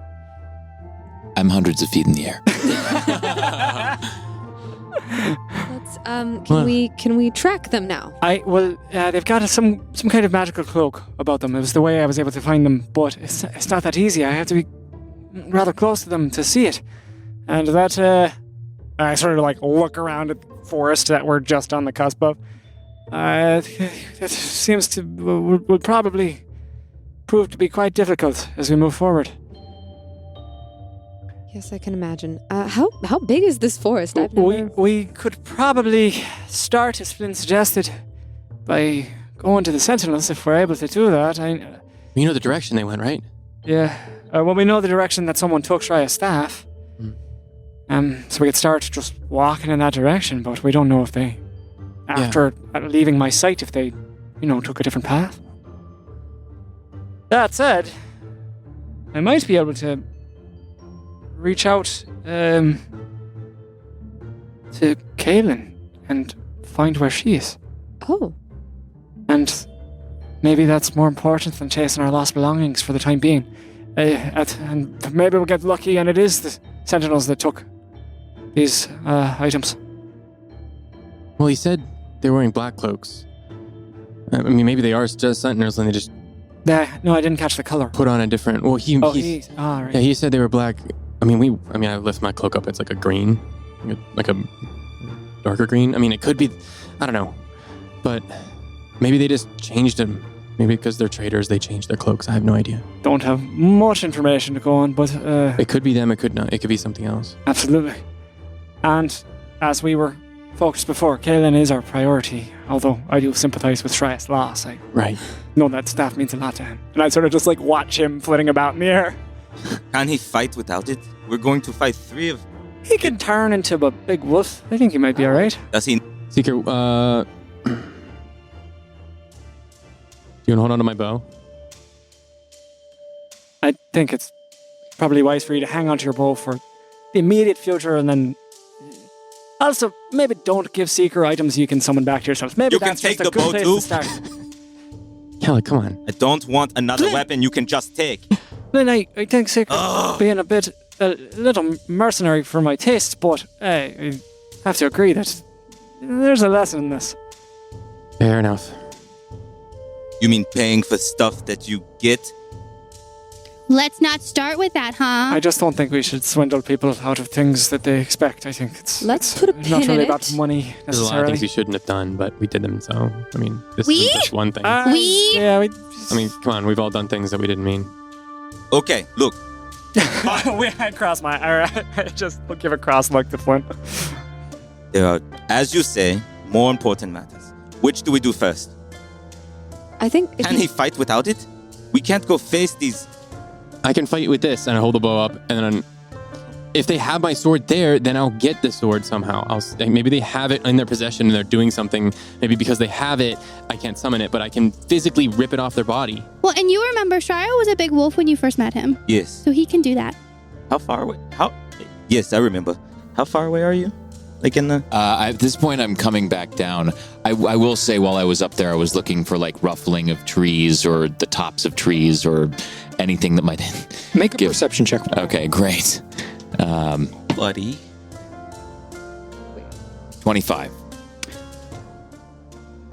I'm hundreds of feet in the air. Let's can we track them now? They've got some kind of magical cloak about them. It was the way I was able to find them, but it's not that easy. I have to be rather close to them to see it. And that, I sort of look around at the forest that we're just on the cusp of. It seems to would probably prove to be quite difficult as we move forward. Yes, I can imagine. How big is this forest? I've never. We could probably start, as Flynn suggested, by going to the Sentinels if we're able to do that. You know the direction they went, right? Yeah. We know the direction that someone took Shraya's staff. So we could start just walking in that direction, but we don't know if they, after leaving my sight, if they, took a different path. That said, I might be able to reach out to Kaylin and find where she is. Oh. And maybe that's more important than chasing our lost belongings for the time being. And maybe we'll get lucky and it is sentinels that took these items? Well, he said they were wearing black cloaks. I mean, maybe they are just sentinels and they just No, I didn't catch the color. put on a different. Well, Right. yeah, he said they were black. I mean, I lift my cloak up. It's like a green, like a darker green. I mean, it could be. I don't know, but maybe they just changed them. Maybe because they're traders, they changed their cloaks. I have no idea. Don't have much information to go on, but It could be them. It could not. It could be something else. absolutely. And as we were focused before, Kaelin is our priority. Although I do sympathize with Shraya's loss. I Right. know that staff means a lot to him. And I sort of just like watch him flitting about in the air. Can he fight without it? We're going to fight 3 of... He can turn into a big wolf. I think he might be alright. Does he... Seeker, do you want to hold on to my bow? I think it's probably wise for you to hang on to your bow for the immediate future, and then also maybe don't give Seeker items you can summon back to yourself. Maybe You can that's take just a the good bow place too? to start. Kelly, come on. I don't want another weapon you can just take. Then I think Seeker being a little mercenary for my taste, but I have to agree that there's a lesson in this. Fair enough. You mean paying for stuff that you get? Let's not start with that, huh? I just don't think we should swindle people out of things that they expect. I think Let's it's put a not pin in really it. about money There's a lot of necessarily. things we shouldn't have done, but we did them. So, I mean, this We? is just one thing. Yeah, we. I mean, come on. We've all done things that we didn't mean. Okay, look. I cross my. I just give a cross look to Flint. There are, as you say, more important matters. Which do we do first? I think if Can he fight without it? We can't go face these... I can fight with this, and I hold the bow up, and then if they have my sword there, then I'll get the sword somehow. Maybe they have it in their possession and they're doing something. Maybe because they have it, I can't summon it, but I can physically rip it off their body. Well, and you remember Shraya was a big wolf when you first met him, Yes. so he can do that. How far away? Yes, I remember. How far away are you? Like in the... At this point, I'm coming back down. I will say while I was up there, I was looking for like ruffling of trees or the tops of trees or anything that might Make a perception check. Okay, great. Buddy. 25.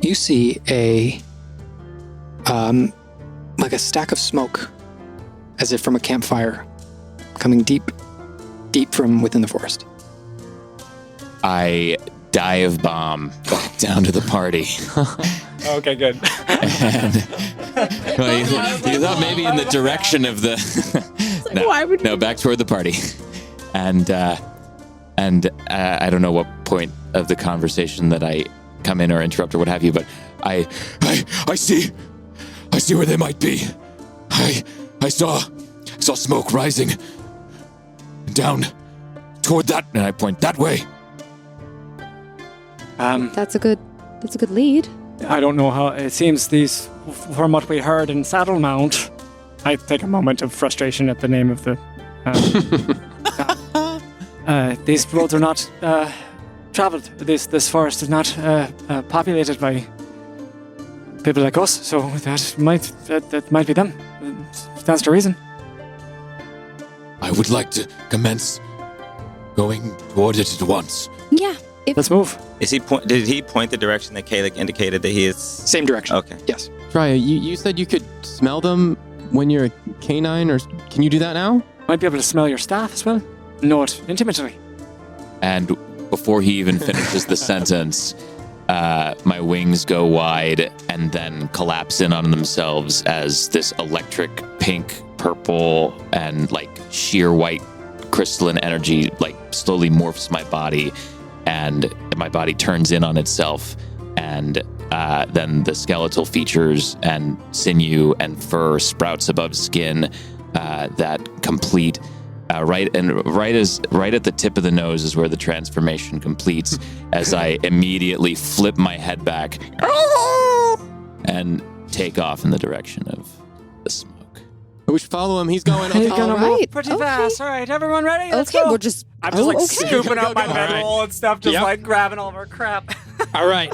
You see like a stack of smoke, as if from a campfire, coming deep from within the forest. I dive bomb back down to the party. Okay, good. And well, you thought maybe in the direction of the no, back toward the party. And I don't know what point of the conversation that I come in or interrupt or what have you, but I see where they might be. I saw smoke rising down toward that, and I point that way. that's a good lead. I don't know how it seems these, from what we heard in Saddle Mount. I take a moment of frustration at the name of the. These roads are not traveled. This forest is not populated by people like us. So that might be them. Stands to reason. I would like to commence going toward it at once. Yeah. Let's move. Did he point the direction that Kalik indicated that he is... Same direction. Okay. Yes. Shreya, you said you could smell them when you're a canine, or can you do that now? Might be able to smell your staff as well. Know it intimately. and before he even finishes the sentence, my wings go wide and then collapse in on themselves as this electric pink, purple, and like sheer white crystalline energy like slowly morphs my body, and my body turns in on itself, and then the skeletal features and sinew and fur sprouts above skin that complete. Right at the tip of the nose is where the transformation completes. As I immediately flip my head back and take off in the direction of the smoke. We should follow him. He's going. He's Okay. gonna All move right. pretty Okay. fast. All right, everyone ready? Let's Okay, go. we're just. I'm just like okay. scooping up my Go. bedroll and stuff, just Yep. like grabbing all of our crap. All right,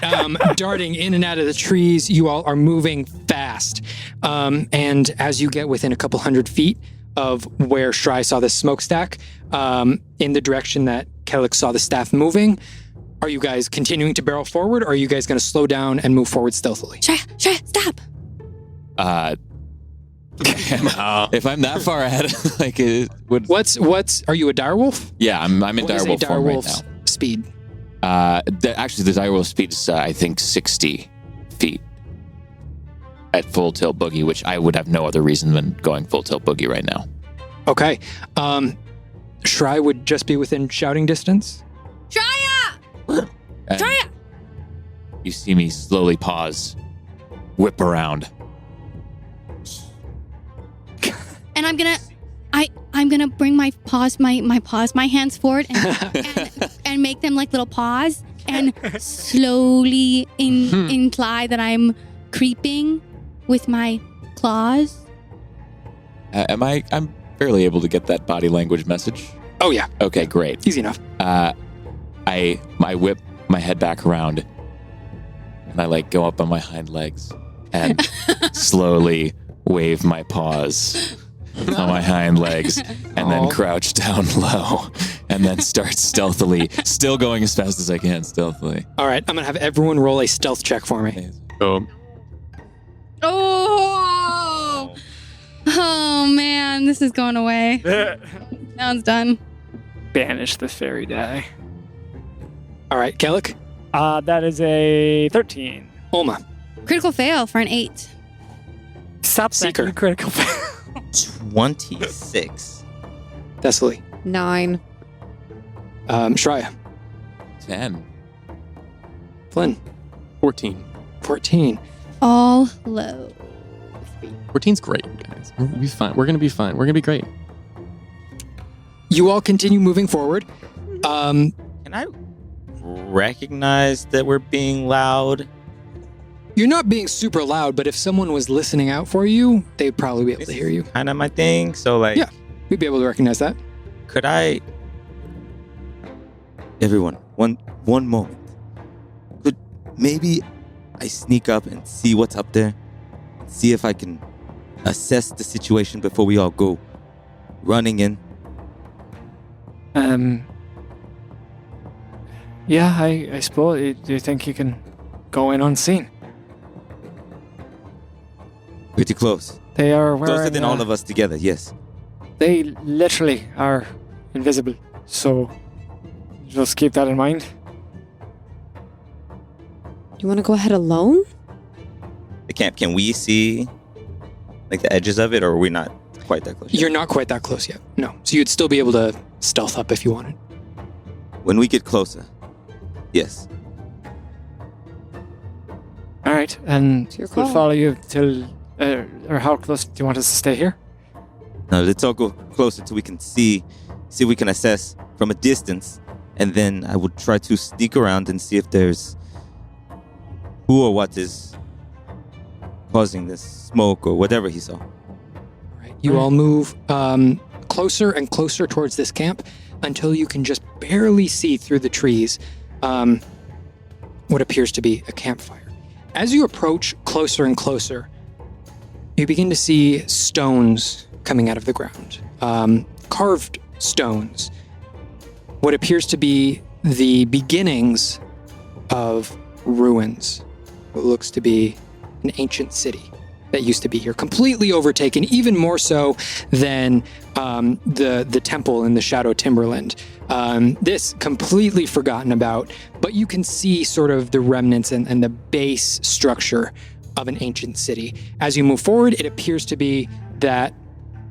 darting in and out of the trees, you all are moving fast. And as you get within a couple hundred feet of where Shraya saw the smokestack, in the direction that Kellic saw the staff moving. Are you guys continuing to barrel forward, or are you guys going to slow down and move forward stealthily? Shraya, stop. If I'm that far ahead, like it would. Are you a direwolf? Yeah, I'm in What is a direwolf form right direwolf's now. speed? Actually, the direwolf speed is I think 60 feet at full tilt boogie, which I would have no other reason than going full tilt boogie right now. Okay. Shraya would just be within shouting distance. Shraya! And Shraya! you see me slowly pause, whip around. And I'm gonna bring my hands forward and make them like little paws and slowly imply that I'm creeping with my claws. I'm fairly able to get that body language message. Oh yeah. Okay, great. Easy enough. I whip my head back around and I like go up on my hind legs and slowly wave my paws on my hind legs and then crouch down low and then start stealthily, still going as fast as I can stealthily. All right, I'm going to have everyone roll a stealth check for me. Oh man, this is going away. Now it's done. Banish the fairy die. All right, Kellic. That is a 13. Olma. Critical fail for an 8. Stop Seeker. thinking critical fail. 26. Thessaly. 9. Shraya. 10. Flynn. 14. 14. All low. 14's great, guys. We'll be fine. We're gonna be fine. We're gonna be great. You all continue moving forward. Can I recognize that we're being loud? You're not being super loud, but if someone was listening out for you, they'd probably be able to hear you. Kind of my thing. So like, Yeah. We'd be able to recognize that. could I? Everyone, one moment. Could maybe I sneak up and see what's up there? See if I can assess the situation before we all go running in. Yeah, I suppose. Do you think you can go in unseen? Pretty close. They are wearing... Closer than all of us together, yes. They literally are invisible, so just keep that in mind. You want to go ahead alone? The camp, can we see like the edges of it, or are we not quite that close yet? You're not quite that close yet. No. So you'd still be able to stealth up if you wanted. When we get closer, yes. All right, and It's your we'll call. follow you till... or how close do you want us to stay here? Now let's all go closer till we can see if we can assess from a distance, and then I would try to sneak around and see if there's who or what is causing this smoke or whatever he saw. All right. You all move closer and closer towards this camp until you can just barely see through the trees what appears to be a campfire. As you approach closer and closer, you begin to see stones coming out of the ground, carved stones. What appears to be the beginnings of ruins. What looks to be an ancient city that used to be here, completely overtaken, even more so than the temple in the Shadow Timberland. This completely forgotten about, but you can see sort of the remnants and the base structure of an ancient city. As you move forward, it appears to be that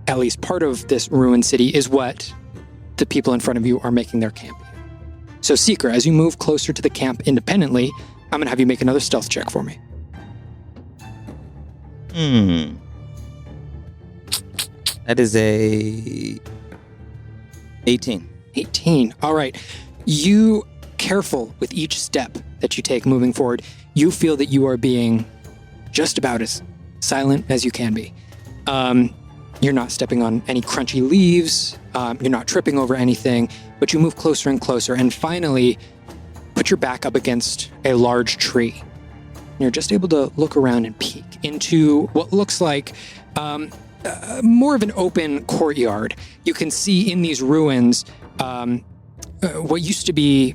at least part of this ruined city is what the people in front of you are making their camp in. So Seeker, as you move closer to the camp independently, I'm going to have you make another stealth check for me. That is a 18. 18. All right. You, careful with each step that you take moving forward, you feel that you are being just about as silent as you can be. You're not stepping on any crunchy leaves. You're not tripping over anything, but you move closer and closer and finally put your back up against a large tree. You're just able to look around and peek into what looks like more of an open courtyard. You can see in these ruins what used to be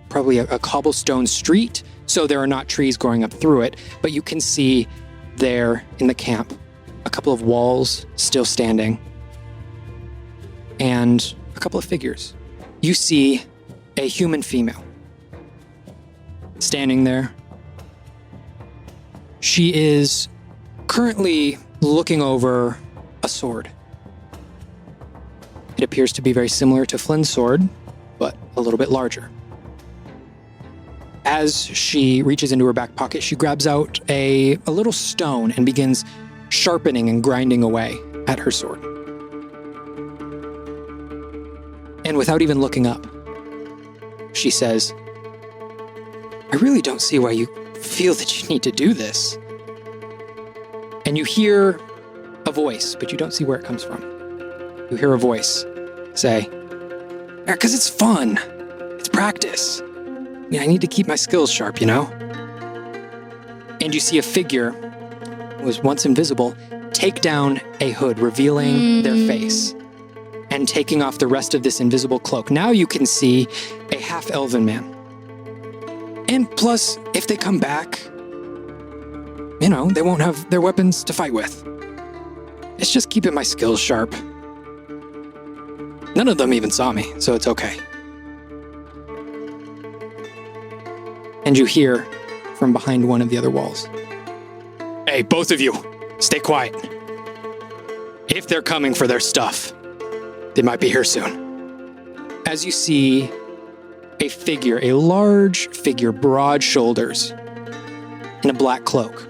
probably a cobblestone street, so there are not trees growing up through it, but you can see there in the camp a couple of walls still standing and a couple of figures. You see a human female standing there. She is currently looking over a sword. It appears to be very similar to Flynn's sword, but a little bit larger. As she reaches into her back pocket, she grabs out a little stone and begins sharpening and grinding away at her sword. And without even looking up, she says, "I really don't see why you feel that you need to do this." And you hear a voice, but you don't see where it comes from. You hear a voice say, "Because it's fun. It's practice. I need to keep my skills sharp, you know?" And you see a figure who was once invisible take down a hood, revealing their face and taking off the rest of this invisible cloak. Now you can see a half-elven man. And plus, if they come back, they won't have their weapons to fight with. It's just keeping my skills sharp. None of them even saw me, so it's okay. And you hear from behind one of the other walls, "Hey, both of you, stay quiet. If they're coming for their stuff, they might be here soon." As you see a figure, a large figure, broad shoulders, in a black cloak,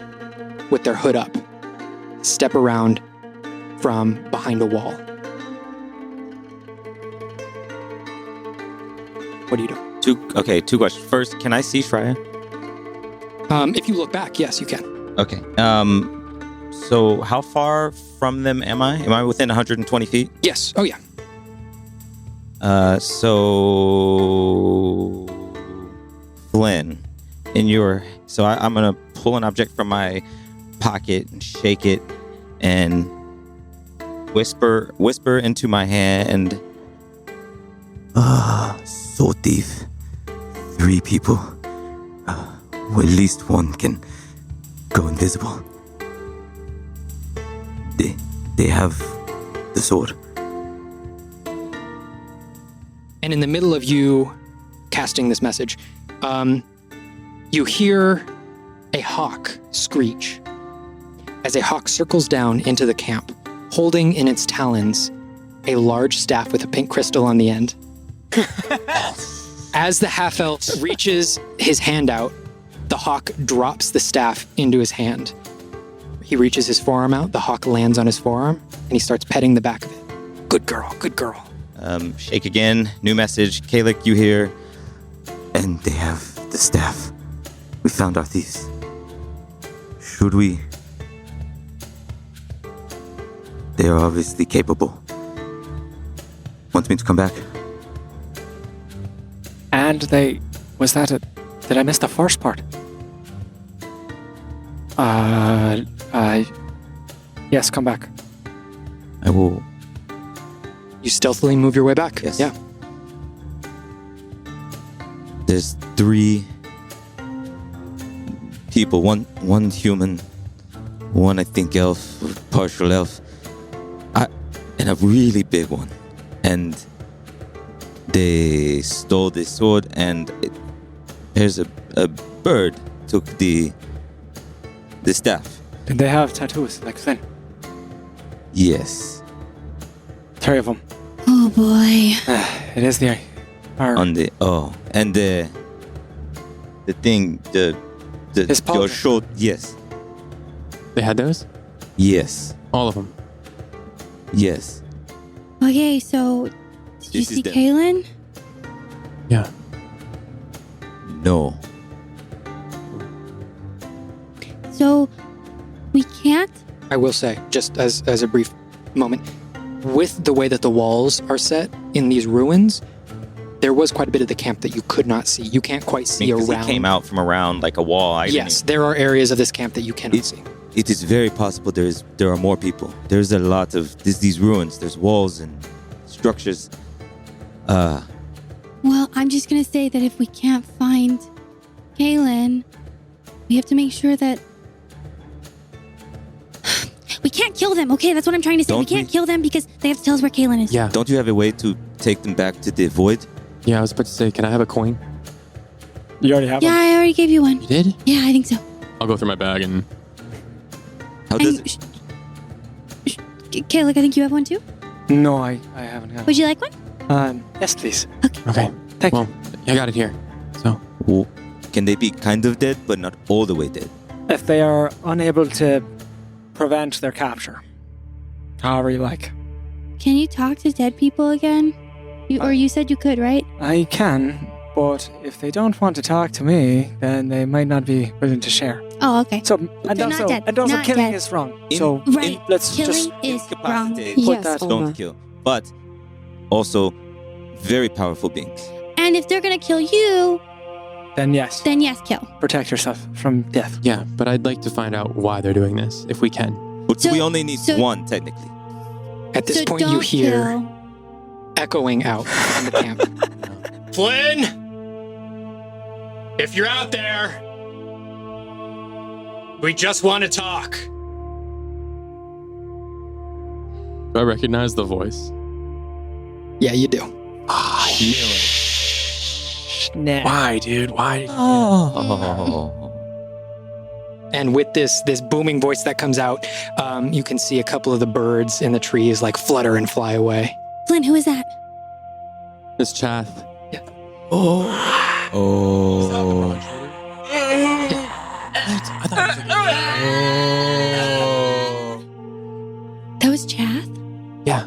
with their hood up, step around from behind a wall. What do you do? Two questions. First, can I see Shraya? If you look back, yes, you can. Okay. So how far from them am I? Am I within 120 feet? Yes. Oh, yeah. So Flynn, I'm gonna pull an object from my pocket and shake it and whisper into my hand. So thief. 3 people. Well, at least one can go invisible. They have the sword. And in the middle of you casting this message, you hear a hawk screech as a hawk circles down into the camp, holding in its talons a large staff with a pink crystal on the end. As the half-elf reaches his hand out, the hawk drops the staff into his hand. He reaches his forearm out, the hawk lands on his forearm, and he starts petting the back of it. "Good girl, good girl." Shake again. New message. Kalik, you hear? And they have the staff. We found our thieves. Should we? They are obviously capable. Want me to come back? And did I miss the first part? Yes, come back. I will. You stealthily move your way back. Yes. Yeah. There's 3 people. One human, one I think elf, partial elf, and a really big one. And they stole the sword, and there's a bird took the staff. Did they have tattoos like Flynn? Yes. 3 of them. Oh boy. It is On the and the thing His your pauldron. shoulder. Yes. They had those? Yes. All of them. Yes. Okay, so did you This is see them. Kaylin? Yeah. No. So we can't. I will say, just as a brief moment, with the way that the walls are set in these ruins, there was quite a bit of the camp that you could not see. You can't quite see Because around. he came out from around like a wall. Yes, there are areas of this camp that you cannot see. it is very possible there are more people. There's a lot of these ruins. There's walls and structures. Well, I'm just gonna say that if we can't find Kaylin, we have to make sure that we can't kill them. Okay, that's what I'm trying to say. We can't kill them because they have to tell us where Kaylin is. Yeah. Don't you have a way to take them back to the void? Yeah, I was about to say, can I have a coin? You already have Yeah, one. I already gave you one. You did? Yeah, I think so. I'll go through my bag and... How does it? Kayla, I think you have one too. No, I haven't got Would you like one? one. Yes, please. Okay. Thank Well, I got it here. So, Well, can they be kind of dead, but not all the way dead? If they are unable to prevent their capture, however you like. Can you talk to dead people again? Or you said you could, right? I can, but if they don't want to talk to me, then they might not be willing to share. Oh, okay. So, They're not dead. and also Not killing dead. is wrong. In- So Right. let's Killing just is wrong. incapacitate. put Yes, that. Oma. Don't kill. But also very powerful beings. And if they're gonna kill you, Then yes, then yes, kill. protect yourself from death. yeah, but I'd like to find out why they're doing this, if we can. But So- we only need so- one, technically. At this So point, you don't hear kill. echoing out from the camp. Flynn! If you're out there, we just want to talk. Do I recognize the voice? Yeah, you do. I knew it. Why, dude? Why did you Oh. And with this booming voice that comes out, you can see a couple of the birds in the trees like flutter and fly away. Flynn, who is that? It's Chath. Oh. That was Chath? Yeah.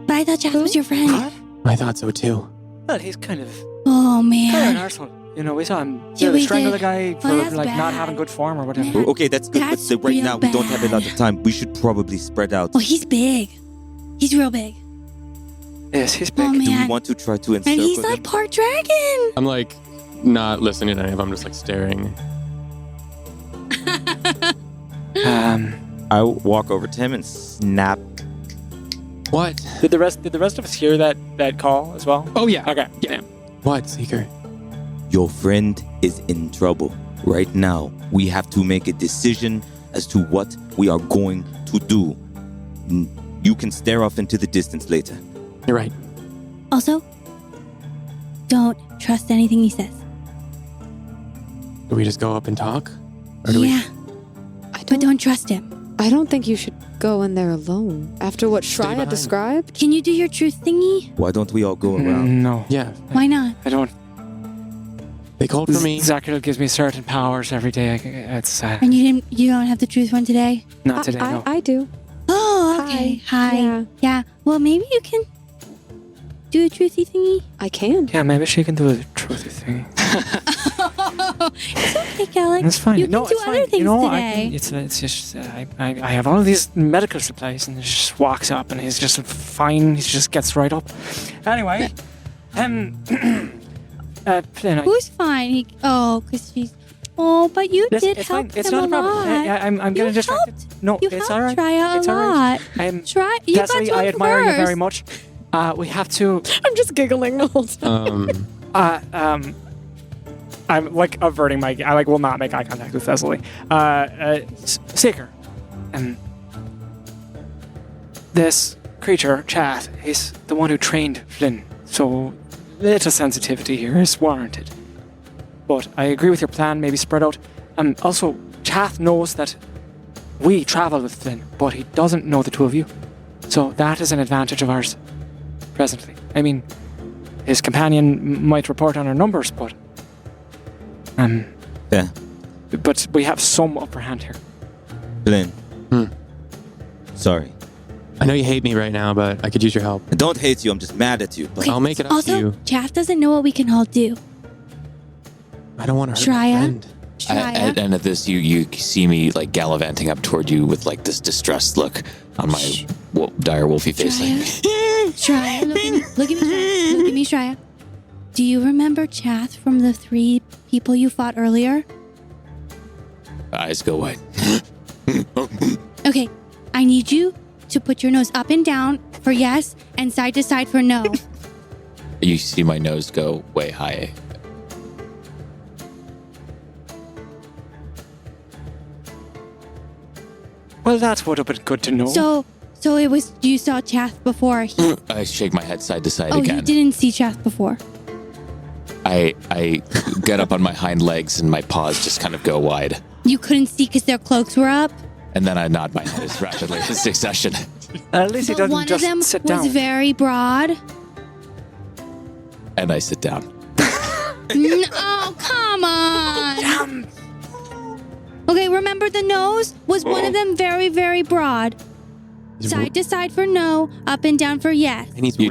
But I thought Chath was your friend. I thought so too. Well, he's kind of Oh, an man. arsehole. You know, we saw him Yeah, we strangle did. the guy for Well, that's like not bad. having good form or whatever. Man. Okay, that's good. That's but right real now, we don't have a lot bad. of time. We should probably spread out. Oh, he's big. He's real big. Yes, he's big. Oh, Do we man. want to try to And encircle he's them? like part dragon. I'm like not listening to any of them. I'm just like staring. I walk over to him and snap. What? Did the rest of us hear that call as well? Oh, yeah. Okay. Yeah. Damn. What, Seeker? Your friend is in trouble. Right now, we have to make a decision as to what we are going to do. You can stare off into the distance later. You're right. Also, don't trust anything he says. Do we just go up and talk? Or do we... Yeah, but don't trust him. I don't think you should go in there alone. After what Stay Shraya behind. described? Can you do your truth thingy? Why don't we all go around? No, Yeah. Why not? I don't. They called for me. Zakir gives me certain powers every day. It's And you don't have the truth one today? not today. No. I do. Oh, okay. Hi. Yeah. Well, maybe you can do a truthy thingy. I can. Yeah, maybe she can do a truthy thing. It's okay, Kelly. That's fine. You can no, do it's other fine. things You know, today. it's just I have all these medical supplies, and he just walks up, and he's just fine. He just gets right up. Anyway, Flynn, Who's fine? Because she's. Oh, but you did it's help fine. It's him not a a problem. lot. I'm You getting distracted. helped. No, You it's helped all right. Shraya It's a all right. lot. I'm Try. You got Leslie, to I him admire you very first. much. We have to. I'm just giggling the whole time. I'm like averting my. I like will not make eye contact with Leslie. Seeker, this creature, Chath, is the one who trained Flynn. So little sensitivity here is warranted. But I agree with your plan. Maybe spread out. Also, Chath knows that we travel with Flynn, but he doesn't know the two of you. So that is an advantage of ours presently. I mean, his companion might report on our numbers, but Yeah. but we have some upper hand here. Flynn. Sorry. I know you hate me right now, but I could use your help. I don't hate you, I'm just mad at you. But I'll make it up to Also, you. Chaff doesn't know what we can all do. I don't want to hurt my Shraya? friend. Shraya. And at this, you see me like gallivanting up toward you with like this distressed look on my dire wolfy face. Like, Shraya, look at me, Shraya. Look at me, Shraya. Do you remember Chath from the 3 people you fought earlier? eyes go wide. Okay, I need you to put your nose up and down for yes and side to side for no. You see my nose go way high. Well, that would have been good to know. So it was you saw Chath before. I shake my head side to side Oh, again. you didn't see Chath before. I get up on my hind legs and my paws just kind of go wide. You couldn't see because their cloaks were up. And then I nod my head as rapidly as succession. At least he But doesn't one of just them sit was down. very broad. And I sit down. Oh, come on. Okay, remember the nose? Was one of them very, very broad? Side to side for no, up and down for yes. You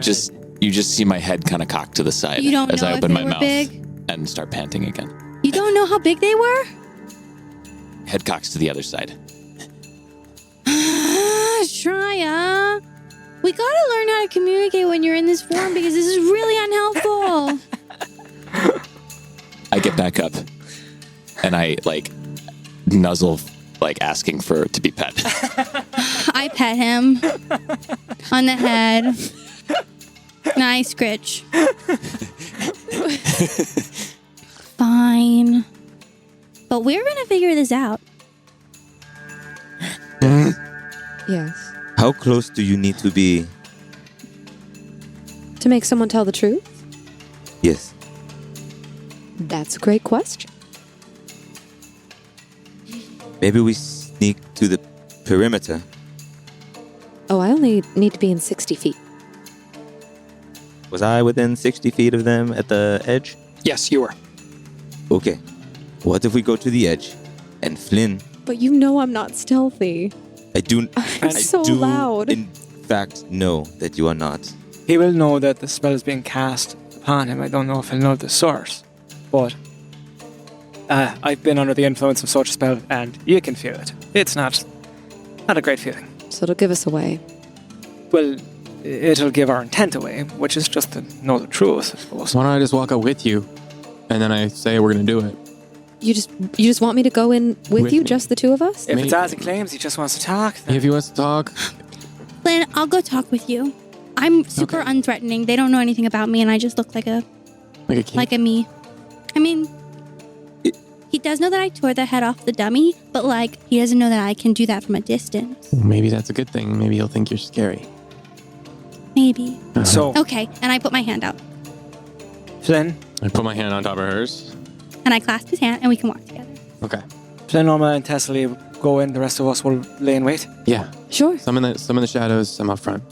just see my head kind of cock to the side You don't as know I if open they my were mouth big? and start panting again. You don't know how big they were? Head cocks to the other side. Shraya, we gotta learn how to communicate when you're in this form because this is really unhelpful. I get back up and I nuzzle, asking for to be pet. I pet him on the head. Nice scritch. Fine. But we're gonna figure this out. Yes. How close do you need to be? To make someone tell the truth? Yes. That's a great question. Maybe we sneak to the perimeter. Oh, I only need to be in 60 feet. Was I within 60 feet of them at the edge? Yes, you were. Okay. What if we go to the edge and Flynn? But you know I'm not stealthy. I'm so do loud. In fact, know that you are not. He will know that the spell is being cast upon him. I don't know if he'll know the source, but I've been under the influence of such a spell, and you can feel it. It's not a great feeling. So it'll give us away. Well, it'll give our intent away, which is just to know the truth, I suppose. Why don't I just walk up with you, and then I say we're gonna do it? You just want me to go in with you, me. just the two of us? If Maybe. it's as he claims, he just wants to talk, then If he wants to talk, Flynn, I'll go talk with you. I'm super unthreatening. They don't know anything about me, and I just look like a like a me. I mean, he does know that I tore the head off the dummy, but he doesn't know that I can do that from a distance. maybe that's a good thing. Maybe he'll think you're scary. Maybe. So, Okay, and I put my hand out, Flynn, I put my hand on top of hers. and I clasp his hand, and we can walk together. Okay. Flynn, Norma, and Tessely go in. The rest of us will lay in wait. Yeah. Sure. Some in the shadows, some up front.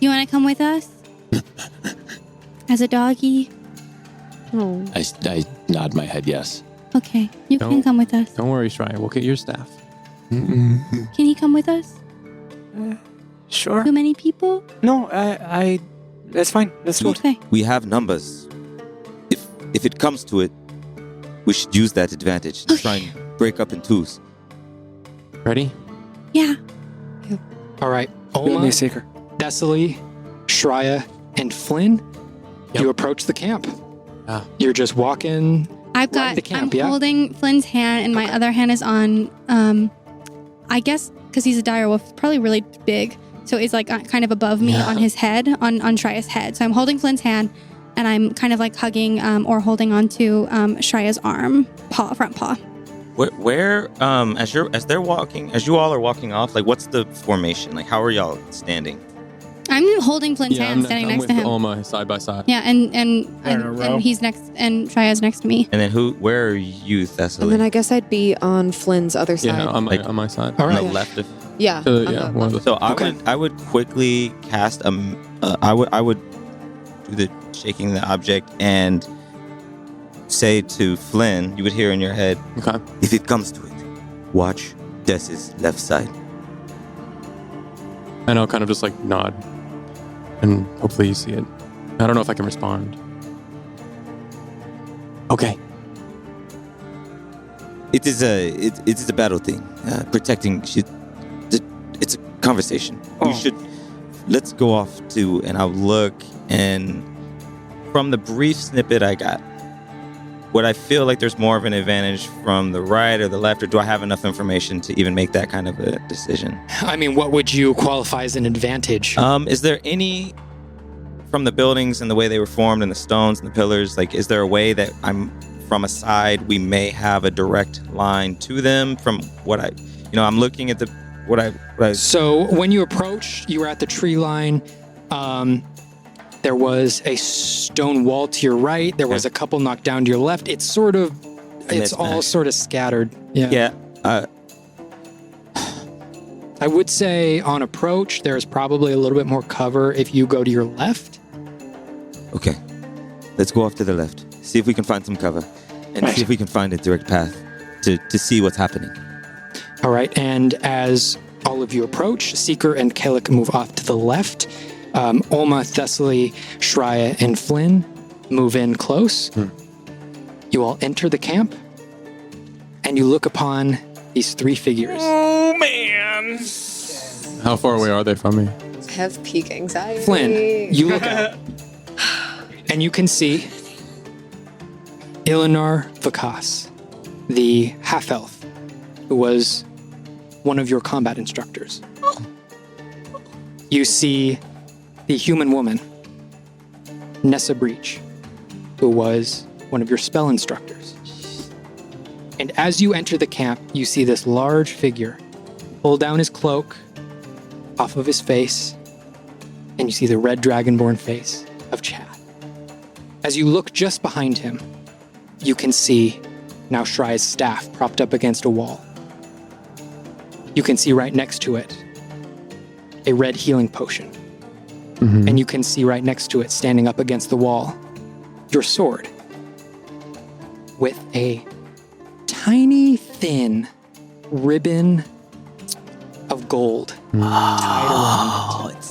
You want to come with us? As a doggy? Oh. I nod my head yes. Okay, you can Don't- come with us. Don't worry, Shraya. We'll get your staff. Can he come with us? Sure. Too many people? No, that's fine. Let's go. Okay. We have numbers. If it comes to it, we should use that advantage to try and break up in twos. Ready? Yeah. All right. Build me Oma, a seeker. Thessaly, Shraya, and Flynn, Yep. you approach the camp. Ah. You're just walking. I've Right, got, the camp, I'm yeah? holding Flynn's hand, and my other hand is on, I guess, because he's a dire wolf, probably really big. So it's kind of above me on his head, on Shraya's head. So I'm holding Flynn's hand, and I'm kind of hugging or holding onto Shraya's arm, front paw. Where as you all are walking off, what's the formation? How are y'all standing? I'm holding Flynn's hand, standing I'm next with to him. Oma side by side. Yeah, and They're in a row. he's next, and Shraya's next to me. And then where are you, Thessaly? And then I guess I'd be on Flynn's other side. Yeah, on my side. All on the right. left of. Yeah. So, on yeah, the one of the. So Okay. I would quickly cast I would do the shaking the object and say to Flynn, you would hear in your head, Okay. if it comes to it, watch Dess's left side. And I'll kind of just nod, and hopefully you see it. I don't know if I can respond. Okay. It is a battle thing. Protecting it's a conversation. Oh. You should let's go off to and I'll look and from the brief snippet I got, would I feel like there's more of an advantage from the right or the left, or do I have enough information to even make that kind of a decision? I mean, what would you qualify as an advantage? Is there any, from the buildings and the way they were formed and the stones and the pillars, like, is there a way that I'm from a side, we may have a direct line to them from what I'm looking at what I So when you approached, you were at the tree line. There was a stone wall to your right. There was a couple knocked down to your left. It's all sort of scattered. Yeah. I would say on approach, there's probably a little bit more cover if you go to your left. Okay. Let's go off to the left. See if we can find some cover. And see if we can find a direct path to see what's happening. All right. And as all of you approach, Seeker and Kellic move off to the left. Olma, Thessaly, Shraya, and Flynn move in close. You all enter the camp, and you look upon these three figures. Oh, man. How far away are they from me? I have peak anxiety. Flynn, you look out, and you can see Ilinar Vakas, the half-elf, who was one of your combat instructors. You see the human woman, Nessa Breach, who was one of your spell instructors. And as you enter the camp, you see this large figure pull down his cloak off of his face, and you see the red dragonborn face of Chad. As you look just behind him, you can see now Shraya's staff propped up against a wall. You can see right next to it a red healing potion. And you can see right next to it, standing up against the wall, your sword with a tiny, thin ribbon of gold tied around it.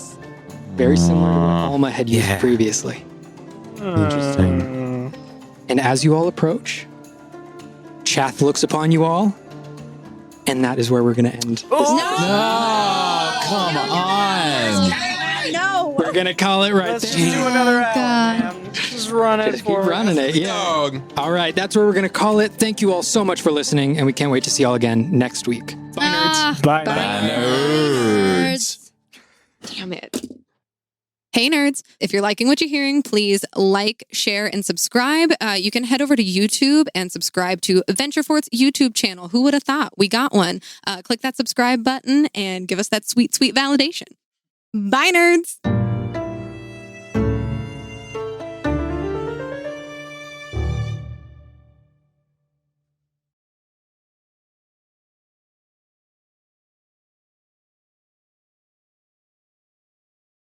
Very similar to what Alma had used previously. Interesting. And as you all approach, Chath looks upon you all, and that is where we're going to end. Come on. No. We're going to call it right Let's there. just do another God. hour, man. Just run it Just for keep running it, yeah. Dog. All right, that's where we're going to call it. Thank you all so much for listening, and we can't wait to see you all again next week. Bye, nerds. Bye. Nerds. Damn it. Hey nerds, if you're liking what you're hearing, please like, share, and subscribe. You can head over to YouTube and subscribe to Ventureforth's YouTube channel. Who would have thought? We got one. Click that subscribe button and give us that sweet, sweet validation. Bye nerds.